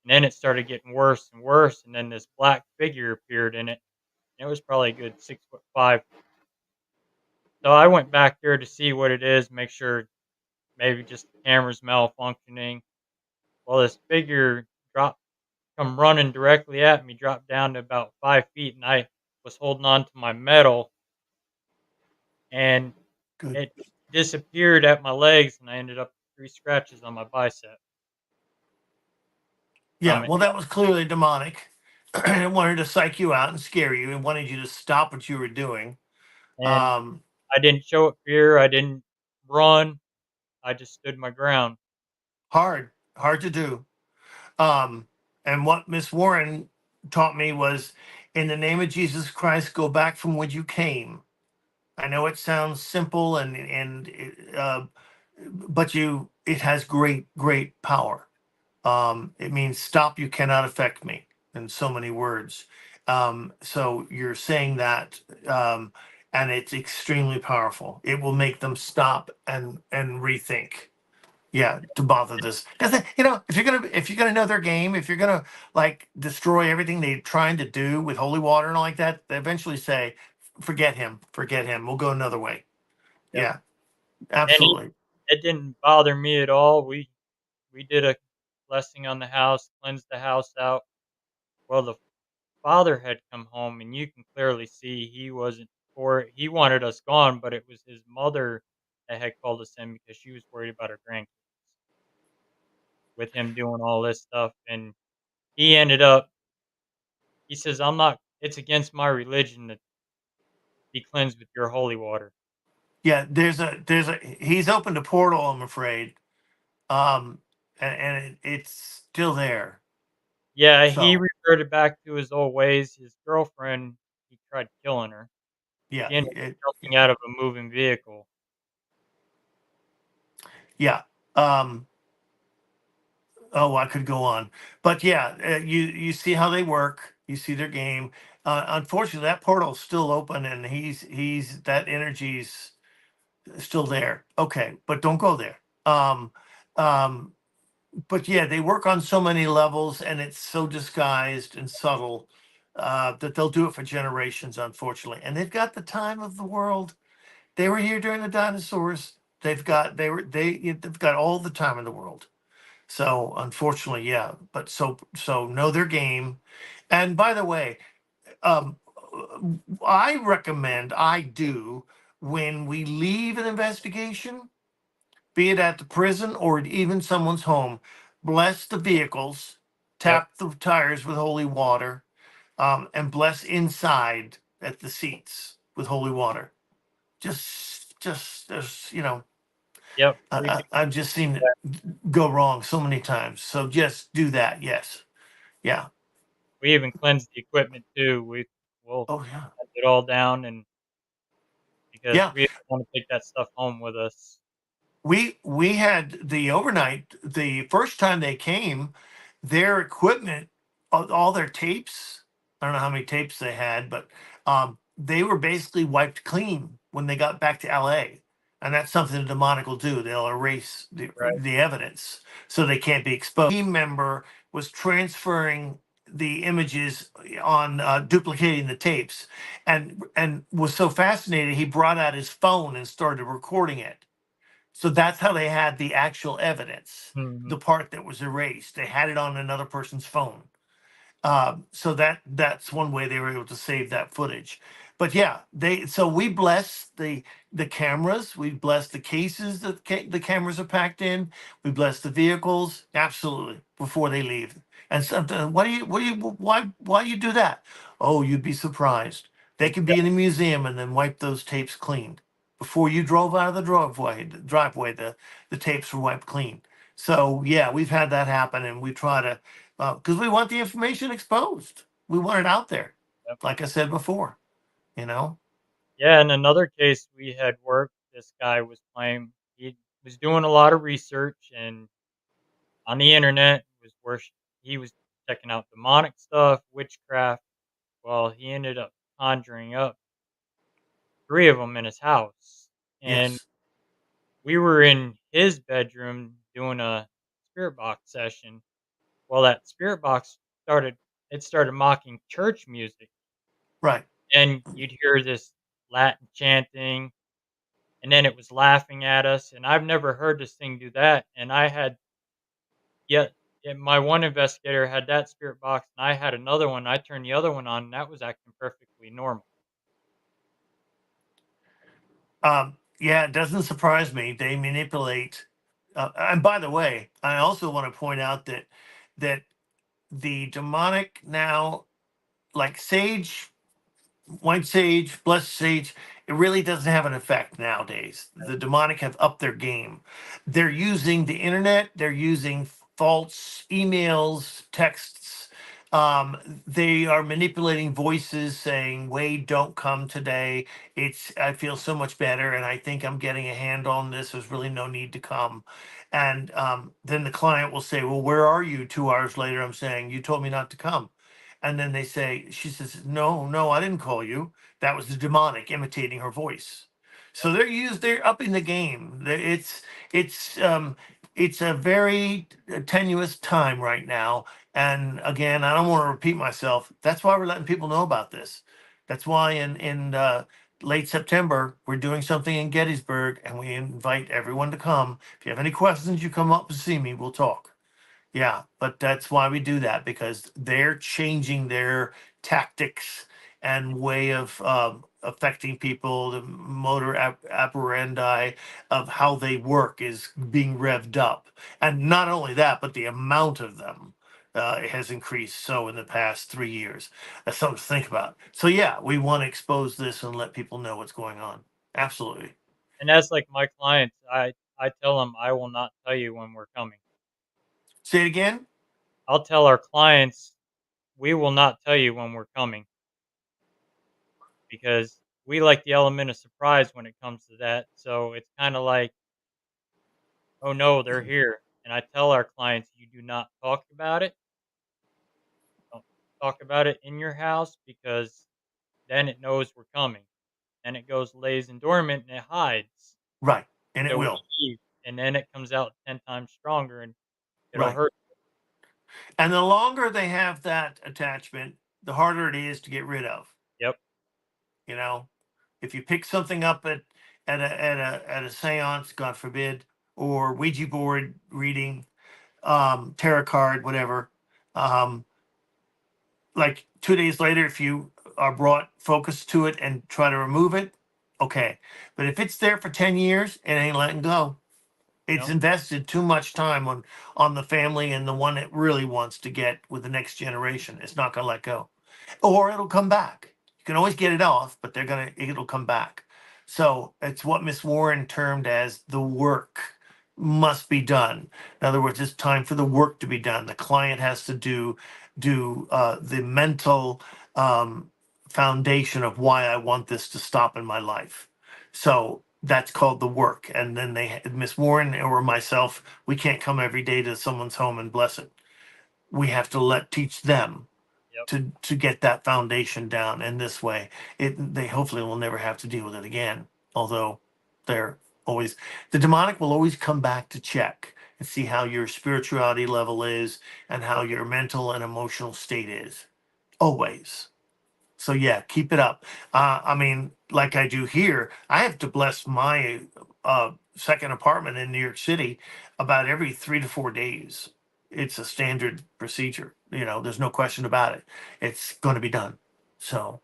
and then it started getting worse and worse. And then this black figure appeared in it. And it was probably a good 6'5". So I went back there to see what it is, make sure maybe just the camera's malfunctioning. Well, this figure dropped come running directly at me, dropped down to about 5 feet, and I was holding on to my metal, and Good. it disappeared at my legs, and I ended up with 3 scratches on my bicep Yeah, from it. well, that was clearly demonic. It wanted to psych you out and scare you and wanted you to stop what you were doing. And Um, I didn't show it fear. I didn't run. I just stood my ground. hard to do. Um, and what Miss Warren taught me was, in the name of Jesus Christ, go back from where you came. I know it sounds simple but it has great power. It means stop. You cannot affect me. In so many words. So you're saying that, and it's extremely powerful. It will make them stop and rethink. Yeah, to bother this, because if you're gonna know their game, if you're gonna like destroy everything they're trying to do with holy water and all like that, they eventually say, forget him. We'll go another way. Yep. Yeah, And absolutely. it didn't bother me at all. We did a blessing on the house, cleansed the house out. Well, the father had come home, and you can clearly see he wasn't for it. He wanted us gone, but it was his mother that had called us in because she was worried about her grandkids with him doing all this stuff. And he ended up, he says, I'm not, it's against my religion to be cleansed with your holy water. Yeah, there's a he's opened a portal, I'm afraid. Um, and it's still there. Yeah, he So reverted back to his old ways. His girlfriend, he tried killing her. yeah, She ended up jumping out of a moving vehicle. yeah. Um, oh, I could go on, but yeah, you see how they work. You see their game. Unfortunately, that portal's still open, and he's that energy's still there. Okay, but don't go there. Um, but yeah, they work on so many levels, and it's so disguised and subtle that they'll do it for generations, unfortunately. And they've got the time of the world. They were here during the dinosaurs. They've got all the time in the world. So unfortunately, yeah. But so know their game. And by the way, um, I do, when we leave an investigation, be it at the prison or even someone's home, bless the vehicles, Yep, tap the tires with holy water, and bless inside at the seats with holy water. Just there's yep. We do I've just seen it that. go wrong so many times. So just do that. Yes. Yeah. We even cleanse the equipment too. We'll Oh yeah. cleanse it all down, and because Yeah. we don't want to take that stuff home with us. We had the overnight. The first time they came, their equipment, all their tapes. I don't know how many tapes they had, but they were basically wiped clean when they got back to L.A. And that's something the demonic will do. They'll erase Right. the evidence so they can't be exposed. Team member was transferring the images on duplicating the tapes, and was so fascinated he brought out his phone and started recording it. So that's how they had the actual evidence, Mhm. the part that was erased. They had it on another person's phone. So that's one way they were able to save that footage. But yeah, we bless the cameras, we bless the cases that the cameras are packed in, we bless the vehicles, absolutely, before they leave. And something, why you do that? Oh, you'd be surprised. They could be in a museum and then wipe those tapes clean. Before you drove out of the driveway, the tapes were wiped clean. So yeah, we've had that happen, and we try to, because we want the information exposed. We want it out there, Yep. like I said before. You know. Yeah, in another case we had worked, this guy was playing. He was doing a lot of research and on the internet was where he was checking out demonic stuff, witchcraft. Well, he ended up conjuring up 3 of them in his house, and Yes. we were in his bedroom doing a spirit box session. Well, that spirit box started mocking church music, Right. and you'd hear this Latin chanting, and then it was laughing at us, and I've never heard this thing do that, and I had yet my one investigator had that spirit box, and I had another one. I turned the other one on, and that was acting perfectly normal. Yeah, it doesn't surprise me. They manipulate. And by the way, I also want to point out that the demonic now, like sage, white sage, blessed sage, it really doesn't have an effect nowadays. The demonic have upped their game. They're using the internet, they're using false emails, texts. They are manipulating voices saying, Wade, don't come today. I feel so much better and I think I'm getting a hand on this. There's really no need to come. And then the client will say, well, where are you? 2 hours later, I'm saying, you told me not to come. And then she says, no, no, I didn't call you. That was the demonic imitating her voice. So Yep. they're upping the game. It's it's a very tenuous time right now. And again, I don't want to repeat myself. That's why we're letting people know about this. That's why in late September we're doing something in Gettysburg, and we invite everyone to come. If you have any questions, you come up and see me. We'll talk. Yeah, but that's why we do that, because they're changing their tactics and way of affecting people. The motor apparandi of how they work is being revved up, and not only that, but the amount of them has increased so in the past 3 years. That's something to think about. So yeah, we want to expose this and let people know what's going on. Absolutely. And that's like my clients. I tell them I will not tell you when we're coming. Say it again. I'll tell our clients we will not tell you when we're coming because we like the element of surprise when it comes to that. So it's kind of like, oh no, they're here. And I tell our clients, you do not talk about it. Don't talk about it in your house because then it knows we're coming. And it goes lays in dormant and it hides. Right, and it So we will. leave, and then it comes out 10 times stronger and it'll Right. hurt. And the longer they have that attachment, the harder it is to get rid of. Yep. You know, if you pick something up at a séance, God forbid, or Ouija board reading, tarot card, whatever, um, like 2 days later, if you are brought focus to it and try to remove it, okay. But if it's there for 10 years, it ain't letting go. It's Yep. invested too much time on the family and the one it really wants to get with the next generation. It's not going to let go, or it'll come back. You can always get it off, but it'll come back. So it's what Miss Warren termed as the work must be done. In other words, it's time for the work to be done. The client has to do the mental foundation of why I want this to stop in my life. So that's called the work. And then Miss Warren or myself, we can't come every day to someone's home and bless it. We have to teach them Yep. to get that foundation down. And this way, they hopefully will never have to deal with it again. Although they're always the demonic will always come back to check and see how your spirituality level is and how your mental and emotional state is. Always. So yeah, keep it up. I mean, like I do here, I have to bless my second apartment in New York City about every 3 to 4 days. It's a standard procedure. There's no question about it. It's going to be done. So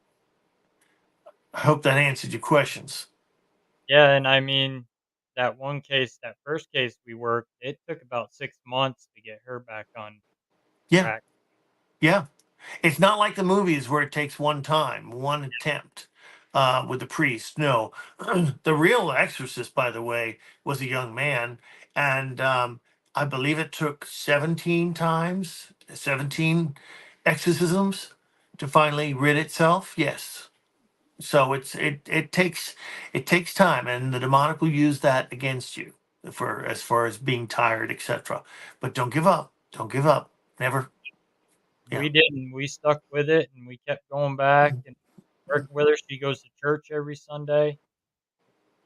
I hope that answered your questions. Yeah, and I mean, that one case, that first case we worked, it took about 6 months to get her back on Yeah, track. yeah. It's not like the movies where it takes one time, one attempt with the priest. No, the real exorcist, by the way, was a young man, and I believe it took 17 times, 17 exorcisms to finally rid itself. Yes. So it takes time, and the demonic will use that against you for as far as being tired, etc. But don't give up. Don't give up. Never. Yeah. We didn't. We stuck with it, and we kept going back and working with her. She goes to church every Sunday,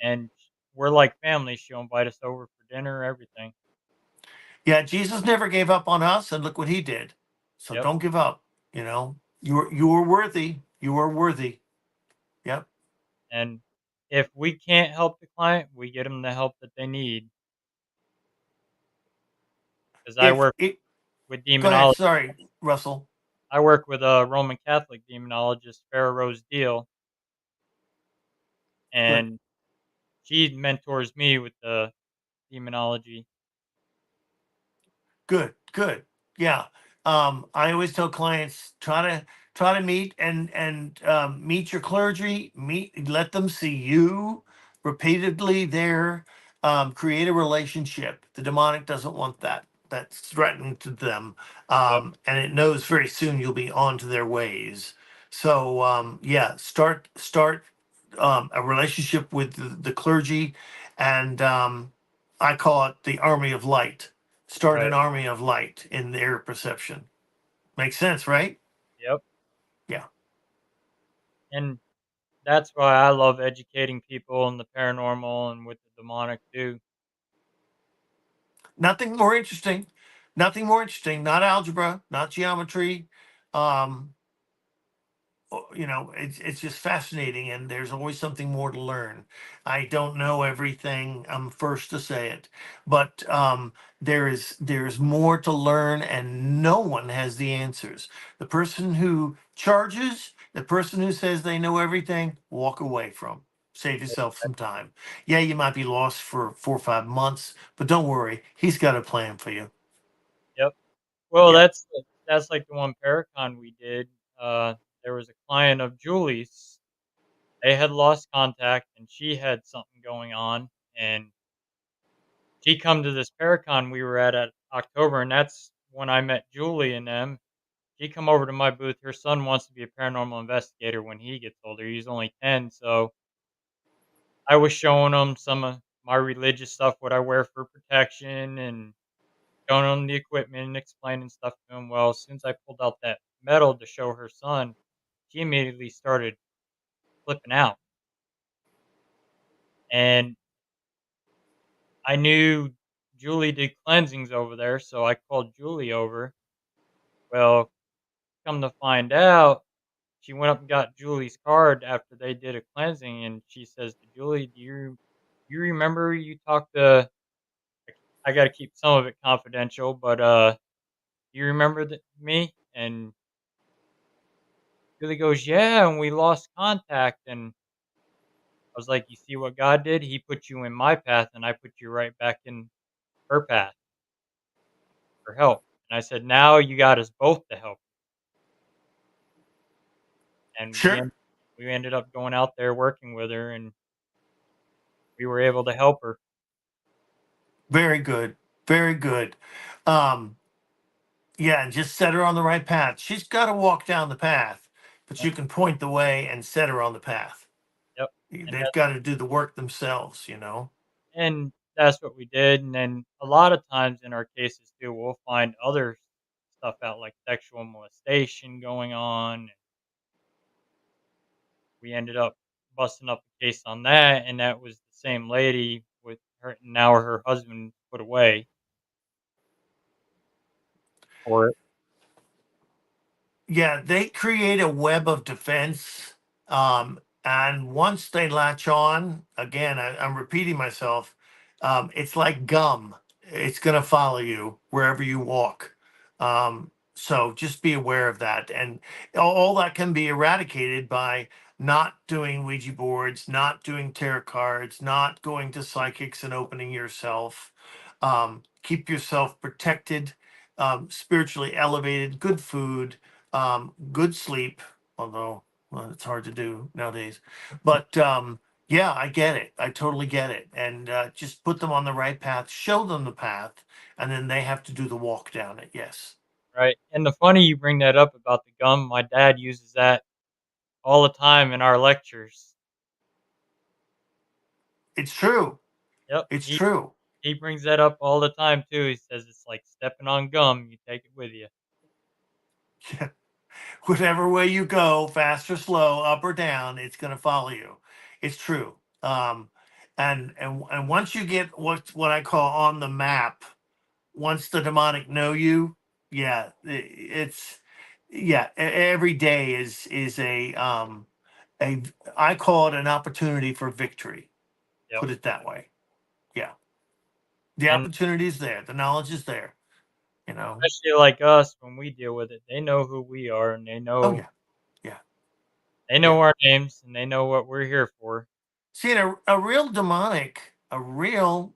and we're like family. She'll invite us over for dinner, everything. Yeah, Jesus never gave up on us, and look what he did. So Yep. don't give up. You are worthy. You are worthy. Yep. And if we can't help the client, we get them the help that they need. Because I If work it, with Go ahead. demonology. Sorry, Russell. I work with a Roman Catholic demonologist, Farrah Rose Deal, Good. and she mentors me with the demonology. Good, good. Yeah. I always tell clients try to meet and meet your clergy. Let them see you repeatedly there. Create a relationship. The demonic doesn't want that. That's threatening to them, Yep, and it knows very soon you'll be on to their ways. So yeah, start a relationship with the clergy, and I call it the army of light. Start right. an army of light in their perception. Makes sense, right? Yep. Yeah. And that's why I love educating people in the paranormal and with the demonic too. Nothing more interesting. Nothing more interesting. Not algebra, not geometry. Um, it's just fascinating, and there's always something more to learn. I don't know everything. I'm first to say it, but there's more to learn, and no one has the answers. The person who charges, the person who says they know everything, walk away from. Save yourself some time. Yeah, you might be lost for 4 or 5 months, but don't worry, he's got a plan for you. Yep. Well, Yeah. that's like the one Paracon we did. Uh, there was a client of Julie's. They had lost contact, and she had something going on, and she come to this Paracon we were at October, and that's when I met Julie and them. She come over to my booth. Her son wants to be a paranormal investigator when he gets older. He's only 10, so I was showing him some of my religious stuff, what I wear for protection, and showing him the equipment and explaining stuff to him. Well, as soon as I pulled out that medal to show her son, she immediately started flipping out. And I knew Julie did cleansings over there, so I called Julie over. Well, come to find out, she went up and got Julie's card after they did a cleansing, and she says to Julie, "Do you remember you talked to?" I got to keep some of it confidential, but do you remember me? And Julie goes, "Yeah," and we lost contact, and I was like, "You see what God did? He put you in my path, and I put you right back in her path for help." And I said, "Now you got us both to help." And Sure. we ended up going out there working with her, and we were able to help her. Very good. Very good. Um, Yeah, and just set her on the right path. She's got to walk down the path, but Yep, you can point the way and set her on the path. yep. And They've got to do the work themselves. that's what we did. And then a lot of times in our cases too, we'll find other stuff out like sexual molestation going on. We ended up busting up a case on that, and that was the same lady with her. Now her husband put away for it. Yeah, they create a web of defense. And once they latch on, again, I'm repeating myself, it's like gum. It's going to follow you wherever you walk. So just be aware of that. And all that can be eradicated by not doing Ouija boards, not doing tarot cards, not going to psychics and opening yourself. Keep yourself protected, spiritually elevated, good food, good sleep, although well, it's hard to do nowadays. But yeah, I get it. I totally get it. And just put them on the right path, show them the path, and then they have to do the walk down it. Yes, Right. And the funny you bring that up about the gum, my dad uses that all the time in our lectures. it's true. Yep. It's He true. he brings that up all the time too. He says it's like stepping on gum, you take it with you. Whatever way you go, fast or slow, up or down, it's going to follow you. It's true. And once you get what I call on the map, once the demonic know you, yeah, it's yeah. Every day is a I call it an opportunity for victory. Yep. Put it that way. Yeah, the And opportunity is there. The knowledge is there. you know. Especially like us when we deal with it. They know who we are, and they Oh know yeah, yeah, they yeah. know our names, and they know what we're here for. See, a real demonic, a real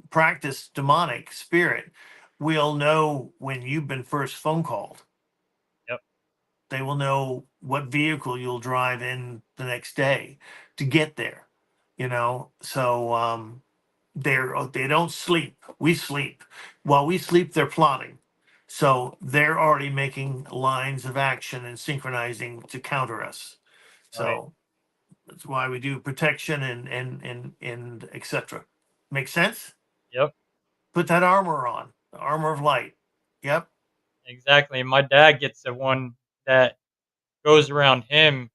practice demonic spirit will know when you've been first phone called. Yep, They will know what vehicle you'll drive in the next day to get there. You know, so they don't sleep. We sleep. While we sleep, they're plotting. So they're already making lines of action and synchronizing to counter us. right. So that's why we do protection and etc. Make sense? Yep, Put that armor on, the armor of light. Yep. exactly. And my dad gets the one that goes around him.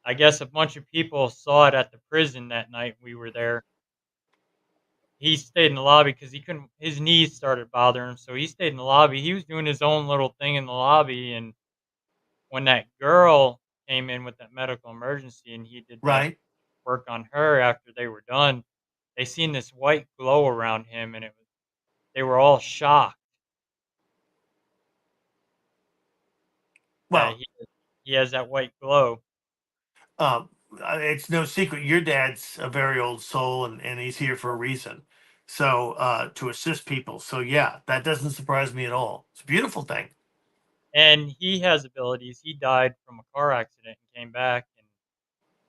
I guess a bunch of people saw it at the prison that night we were there. He stayed in the lobby because he couldn't. His knees started bothering him, so he stayed in the lobby. He was doing his own little thing in the lobby, and when that girl came in with that medical emergency, and he did that Right. work on her after they were done, they seen this white glow around him, and they were all shocked that Well, he has that white glow. um, it's no secret your dad's a very old soul, and he's here for a reason. So to assist people. So yeah, that doesn't surprise me at all. It's a beautiful thing. And he has abilities. He died from a car accident and came back, and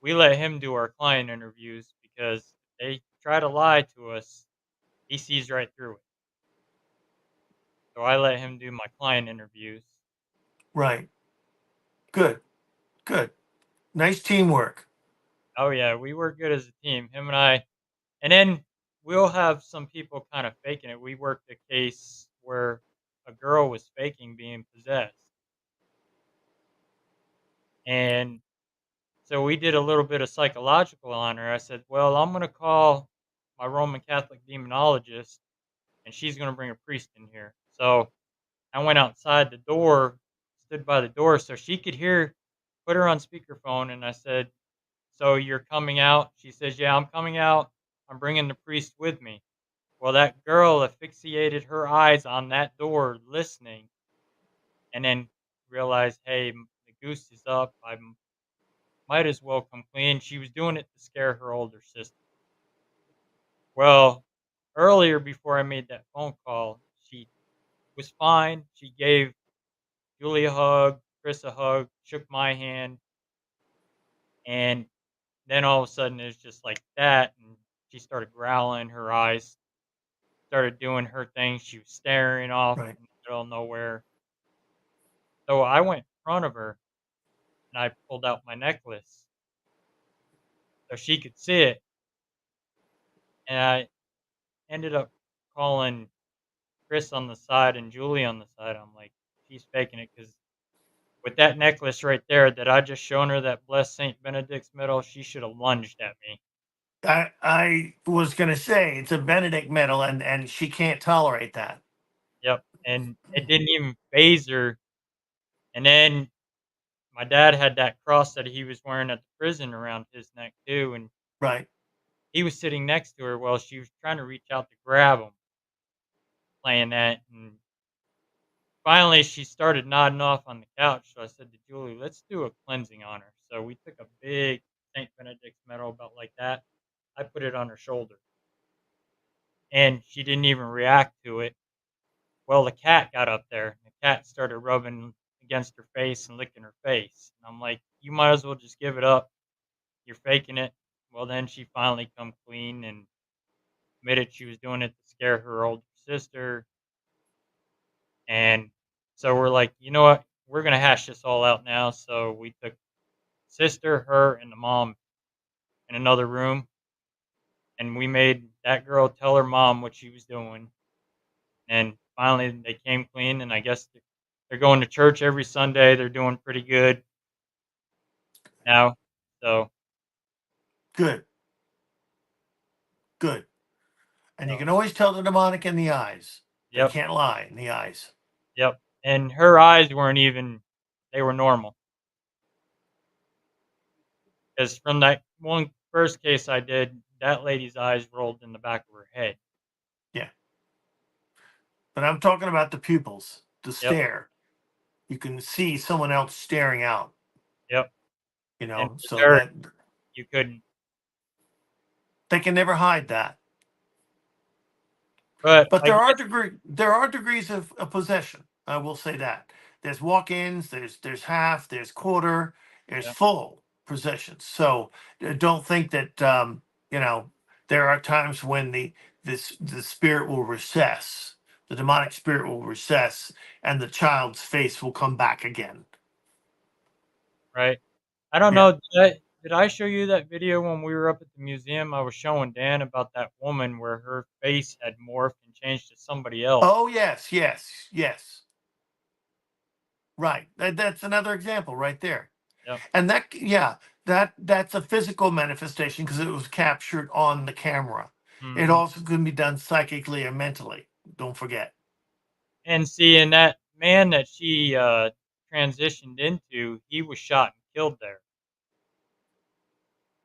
we let him do our client interviews because they try to lie to us. He sees right through it. So I let him do my client interviews. Right. Good. Good. Nice teamwork. Oh yeah, we work good as a team, him and I. And then we'll have some people kind of faking it. We worked a case where a girl was faking being possessed. And so we did a little bit of psychological on her. I said, "Well, I'm going to call my Roman Catholic demonologist, and she's going to bring a priest in here." So I went outside the door, stood by the door so she could hear, put her on speakerphone, and I said, "So you're coming out?" She says, "Yeah, I'm coming out. I'm bringing the priest with me." Well, that girl asphyxiated her eyes on that door listening, and then realized, "Hey, the goose is up. Might as well come clean." She was doing it to scare her older sister. Well, earlier before I made that phone call, she was fine. She gave Julie a hug, Chris a hug, shook my hand, and then all of a sudden it's just like that, and she started growling. Her eyes started doing her thing. She was staring off Right. in the middle of nowhere. So I went in front of her and I pulled out my necklace so she could see it, and I ended up calling Chris on the side and Julie on the side. I'm like, she's faking it because with that necklace right there that I just shown her, that blessed Saint Benedict's medal, she should have lunged at me. I was gonna say it's a Benedict medal, and she can't tolerate that. Yep, and it didn't even phase her. And then my dad had that cross that he was wearing at the prison around his neck too, and Right. he was sitting next to her while she was trying to reach out to grab him, playing that. And finally, she started nodding off on the couch. So I said to Julie, "Let's do a cleansing on her." So we took a big Saint Benedict's medal about like that. I put it on her shoulder, and she didn't even react to it. Well, the cat got up there. The cat started rubbing against her face and licking her face. And I'm like, "You might as well just give it up. You're faking it." Well, then she finally come clean and admitted she was doing it to scare her older sister. And so we're like, you know what? We're gonna hash this all out now. So we took sister, her, and the mom in another room, and we made that girl tell her mom what she was doing. And finally, they came clean, and I guess they're going to church every Sunday. They're doing pretty good now. So, Good. Good. And you so can always tell the demonic in the eyes. They yep, can't lie in the eyes. yep. And her eyes weren't even; they were normal. Because from that one first case I did, that lady's eyes rolled in the back of her head. Yeah. But I'm talking about the pupils, the Yep. stare. You can see someone else staring out, Yep. And for so certain, that you couldn't. they can never hide that. But But I guess, there are degrees of possession. I will say that. There's walk-ins, there's half, there's quarter, there's yeah, full possessions. So don't think that you know there are times when the spirit will recess, the demonic spirit will recess, and the child's face will come back again. right. I don't Yeah. know. Did I show you that video when we were up at the museum? I was showing Dan about that woman where her face had morphed and changed to somebody else. Oh yes, yes, yes. Right. That's another example right there. Yep. And that, yeah, that's a physical manifestation because it was captured on the camera. It Hmm. also can be done psychically or mentally. Don't forget. And see, and that man that she transitioned into, he was shot and killed there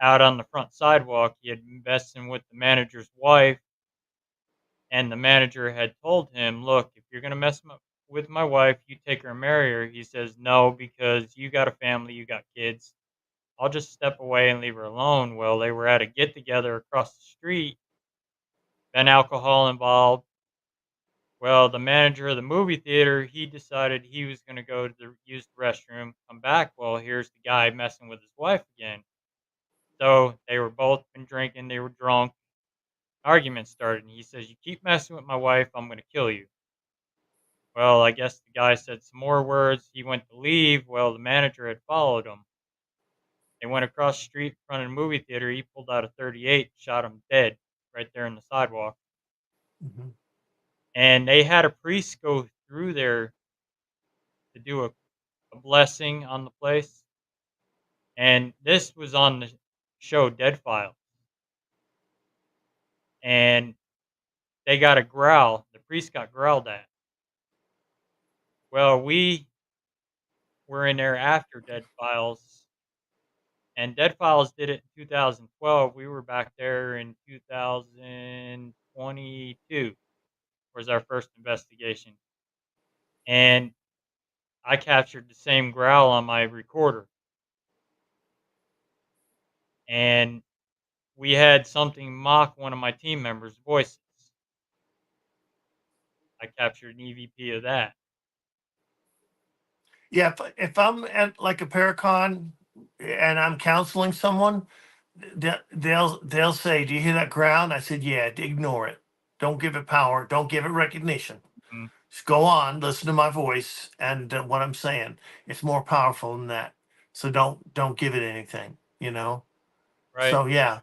out on the front sidewalk. He had been messing with the manager's wife, and the manager had told him, "Look, if you're gonna with my wife, you take her and marry her." He says, "No, because you got a family, you got kids. I'll just step away and leave her alone." Well, they were at a get together across the street, been alcohol involved. Well, the manager of the movie theater, he decided he was going to go to use the restroom, come back. Well, here's the guy messing with his wife again. So they were both been drinking, they were drunk. Argument started, and he says, "You keep messing with my wife, I'm going to kill you." Well, I guess the guy said some more words. He went to leave. Well, the manager had followed him. They went across the street in front of the movie theater. He pulled out a 38, shot him dead right there in the sidewalk. Mhm. And they had a priest go through there to do a blessing on the place. And this was on the show Dead File. And they got a growl. The priest got growled at. Well, we were in there after Dead Files. And Dead Files did it in 2012. We were back there in 2022 was our first investigation. And I captured the same growl on my recorder. And we had something mock one of my team members' voices. I captured an EVP of that. Yeah, if I'm at like a Paracon and I'm counseling someone, they'll say, "Do you hear that ground?" I said, "Yeah." Ignore it. Don't give it power. Don't give it recognition. Mm, Just go on, listen to my voice and what I'm saying. It's more powerful than that. So don't give it anything. right. So yeah,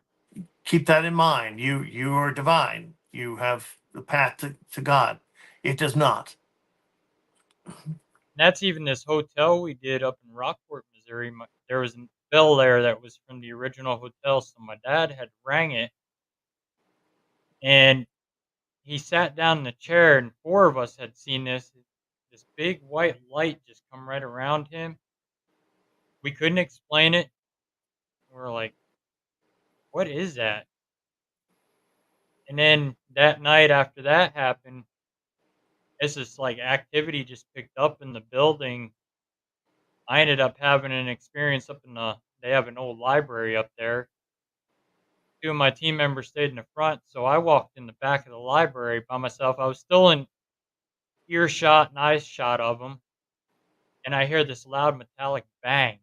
keep that in mind. You are divine. You have the path to God. It does not. And that's even this hotel we did up in Rockport, Missouri. There was a bell there that was from the original hotel. So my dad had rang it and he sat down in the chair, and four of us had seen this big white light just come right around him. We couldn't explain it. We were like, "What is that?" And then that night after that happened, it's just like activity just picked up in the building. I ended up having an experience up in they have an old library up there. Two of my team members stayed in the front, so I walked in the back of the library by myself. I was still in earshot and eye shot of them, and I hear this loud metallic bang.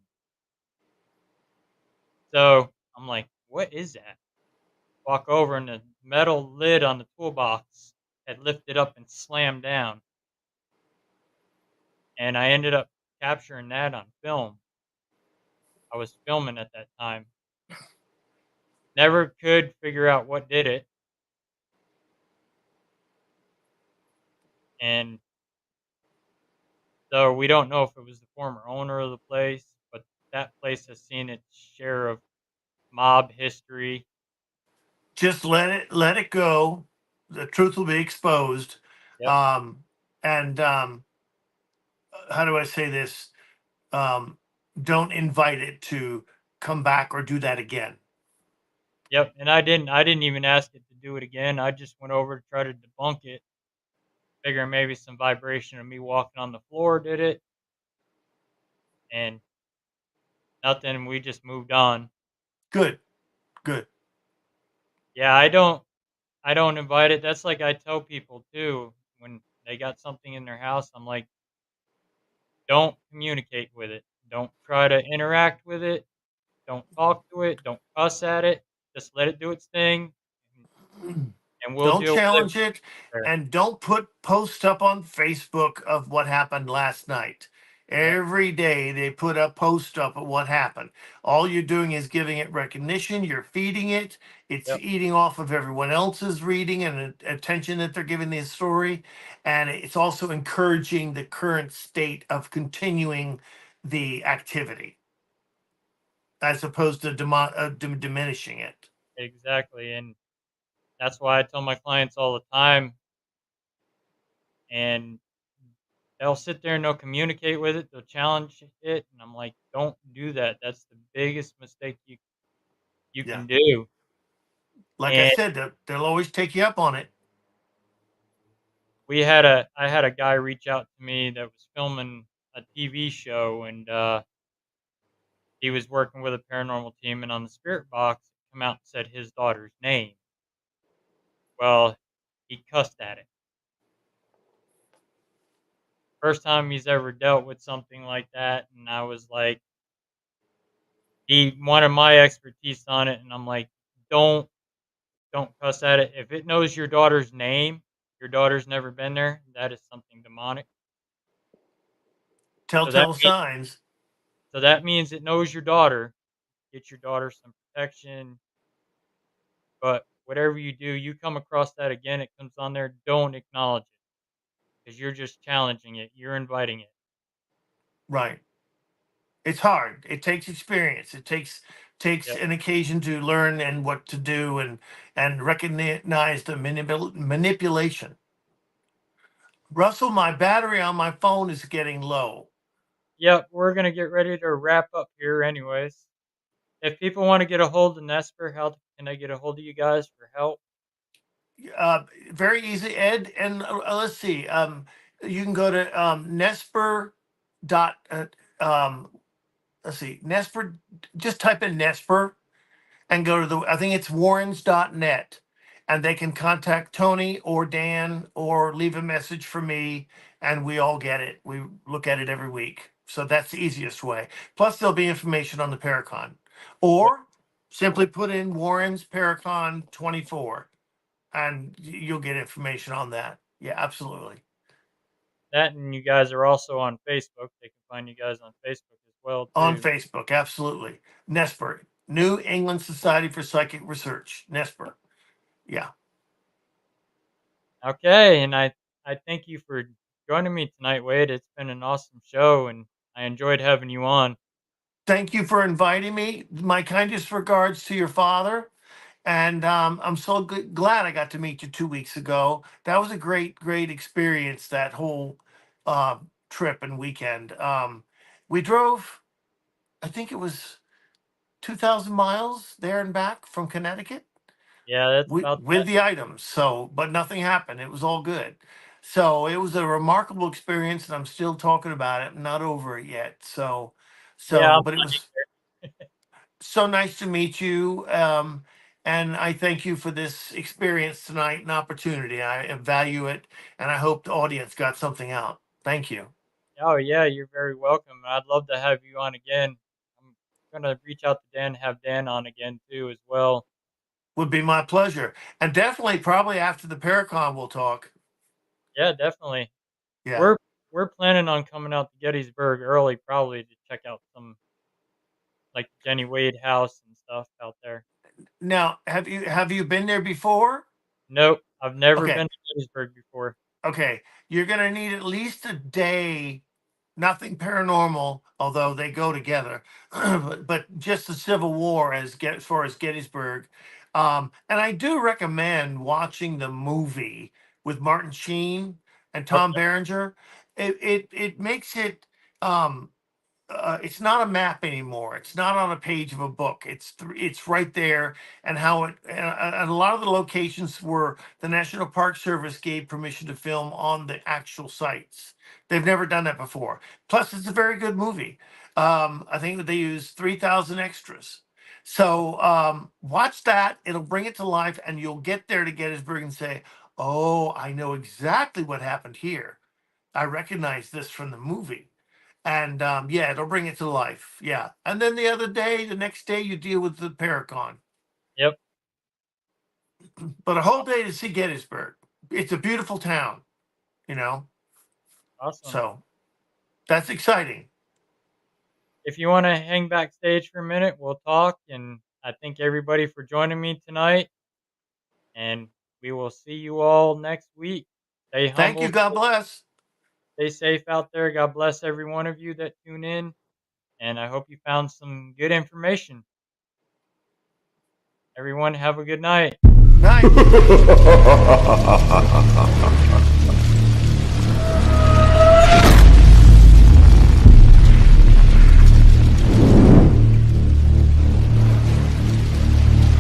So I'm like, "What is that?" Walk over, and the metal lid on the toolbox had lifted up and slammed down, and I ended up capturing that on film. I was filming at that time. Never could figure out what did it, and so we don't know if it was the former owner of the place, but that place has seen its share of mob history. Just let it go. The truth will be exposed. Yep, Um, and how do I say this? Um, don't invite it to come back or do that again. yep, and I didn't even ask it to do it again. I just went over to try to debunk it, figuring maybe some vibration of me walking on the floor did it, and nothing. We just moved on. Good, good. Yeah, I don't invite it. That's like I tell people too when they got something in their house. I'm like, don't communicate with it. Don't try to interact with it. Don't talk to it. Don't cuss at it. Just let it do its thing, and we'll Don't deal with it challenge it, there. and don't put posts up on Facebook of what happened last night. Yep, Every day they put a post up of what happened. All you're doing is giving it recognition. You're feeding it. It's yep, eating off of everyone else's reading and attention that they're giving the story. And it's also encouraging the current state of continuing the activity as opposed to diminishing it. exactly. And that's why I tell my clients all the time, and they'll sit there and they'll communicate with it. They'll challenge it, and I'm like, don't do that. That's the biggest mistake you Yeah. can do. Like I And said, they'll always take you up on it. I had a guy reach out to me that was filming a TV show, and he was working with a paranormal team, and on the spirit box, it come out and said his daughter's name. Well, he cussed at it. First time he's ever dealt with something like that, and I was like, he wanted my expertise on it, and I'm like, don't don't cuss at it. If it knows your daughter's name, your daughter's never been there. That is something demonic. So that Telltale means signs. it knows your daughter. Get your daughter some protection. But whatever you do, you come across that again, it comes on there. Don't acknowledge it because you're just challenging it. You're inviting it. Right. It's hard. It takes experience. It takes Yep. an occasion to learn and what to do and recognize the manipulation. Russell, my battery on my phone is getting low. Yep. We're gonna get ready to wrap up here, anyways. If people want to get a hold of Nesper, how can they get a hold of you guys for help? Uh, Very easy, Ed. And let's see. You can go to Nesper dot. Let's see, Nesper. Just type in Nesper and go to the, I think it's warrens.net, and they can contact Tony or Dan or leave a message for me, and we all get it. We look at it every week. So that's the easiest way. Plus, there'll be information on the Paracon, Yep. or simply put in Warren's Paracon 24, and you'll get information on that. Yeah, absolutely. That, and you guys are also on Facebook. They can find you guys on Facebook as well On too. Facebook, absolutely. NESPER, New England Society for Psychic Research, NESPER. Yeah. Okay, and I thank you for joining me tonight, Wade. It's been an awesome show, and I enjoyed having you on. Thank you for inviting me. My kindest regards to your father. And I'm so glad I got to meet you 2 weeks ago. That was a great experience, that whole trip and weekend. We drove, I think it was 2,000 miles there and back from Connecticut Yeah, that's about with that. the items. So, but nothing happened. It was all good. So it was a remarkable experience, and I'm still talking about it. I'm not over it yet. Yeah, But it was so nice to meet you. And I thank you for this experience tonight and opportunity. I value it, and I hope the audience got something out. Thank you. oh yeah, you're very welcome. I'd love to have you on again. I'm gonna reach out to Dan, have Dan on again too as well. Would be my pleasure. And definitely, probably after the Paracon, we'll talk. Yeah, definitely. Yeah. We're we're planning on coming out to Gettysburg early, probably to check out some like Jenny Wade House and stuff out there. Now, have you been there before? Nope, I've never Okay. been to Gettysburg before. Okay. You're gonna need at least a day. Nothing paranormal, although they go together, but just the Civil War as far as Gettysburg. And I do recommend watching the movie with Martin Sheen and Tom Okay, Berenger. It makes it um, it's not a map anymore. It's not on a page of a book. It's right there, and how it and a lot of the locations were the National Park Service gave permission to film on the actual sites. They've never done that before. Plus, it's a very good movie. I think that they used 3,000 extras. So watch that. It'll bring it to life, and you'll get there to Gettysburg and say, "Oh, I know exactly what happened here. I recognize this from the movie." And yeah, it'll bring it to life. Yeah. And then the next day, you deal with the Paracon. Yep. But a whole day to see Gettysburg. It's a beautiful town, you know? Awesome. So that's exciting. If you want to hang backstage for a minute, we'll talk. And I thank everybody for joining me tonight. And we will see you all next week. Stay Thank you. humble, God bless. stay safe out there. God bless every one of you that tune in. And I hope you found some good information. Everyone, have a good night. Night.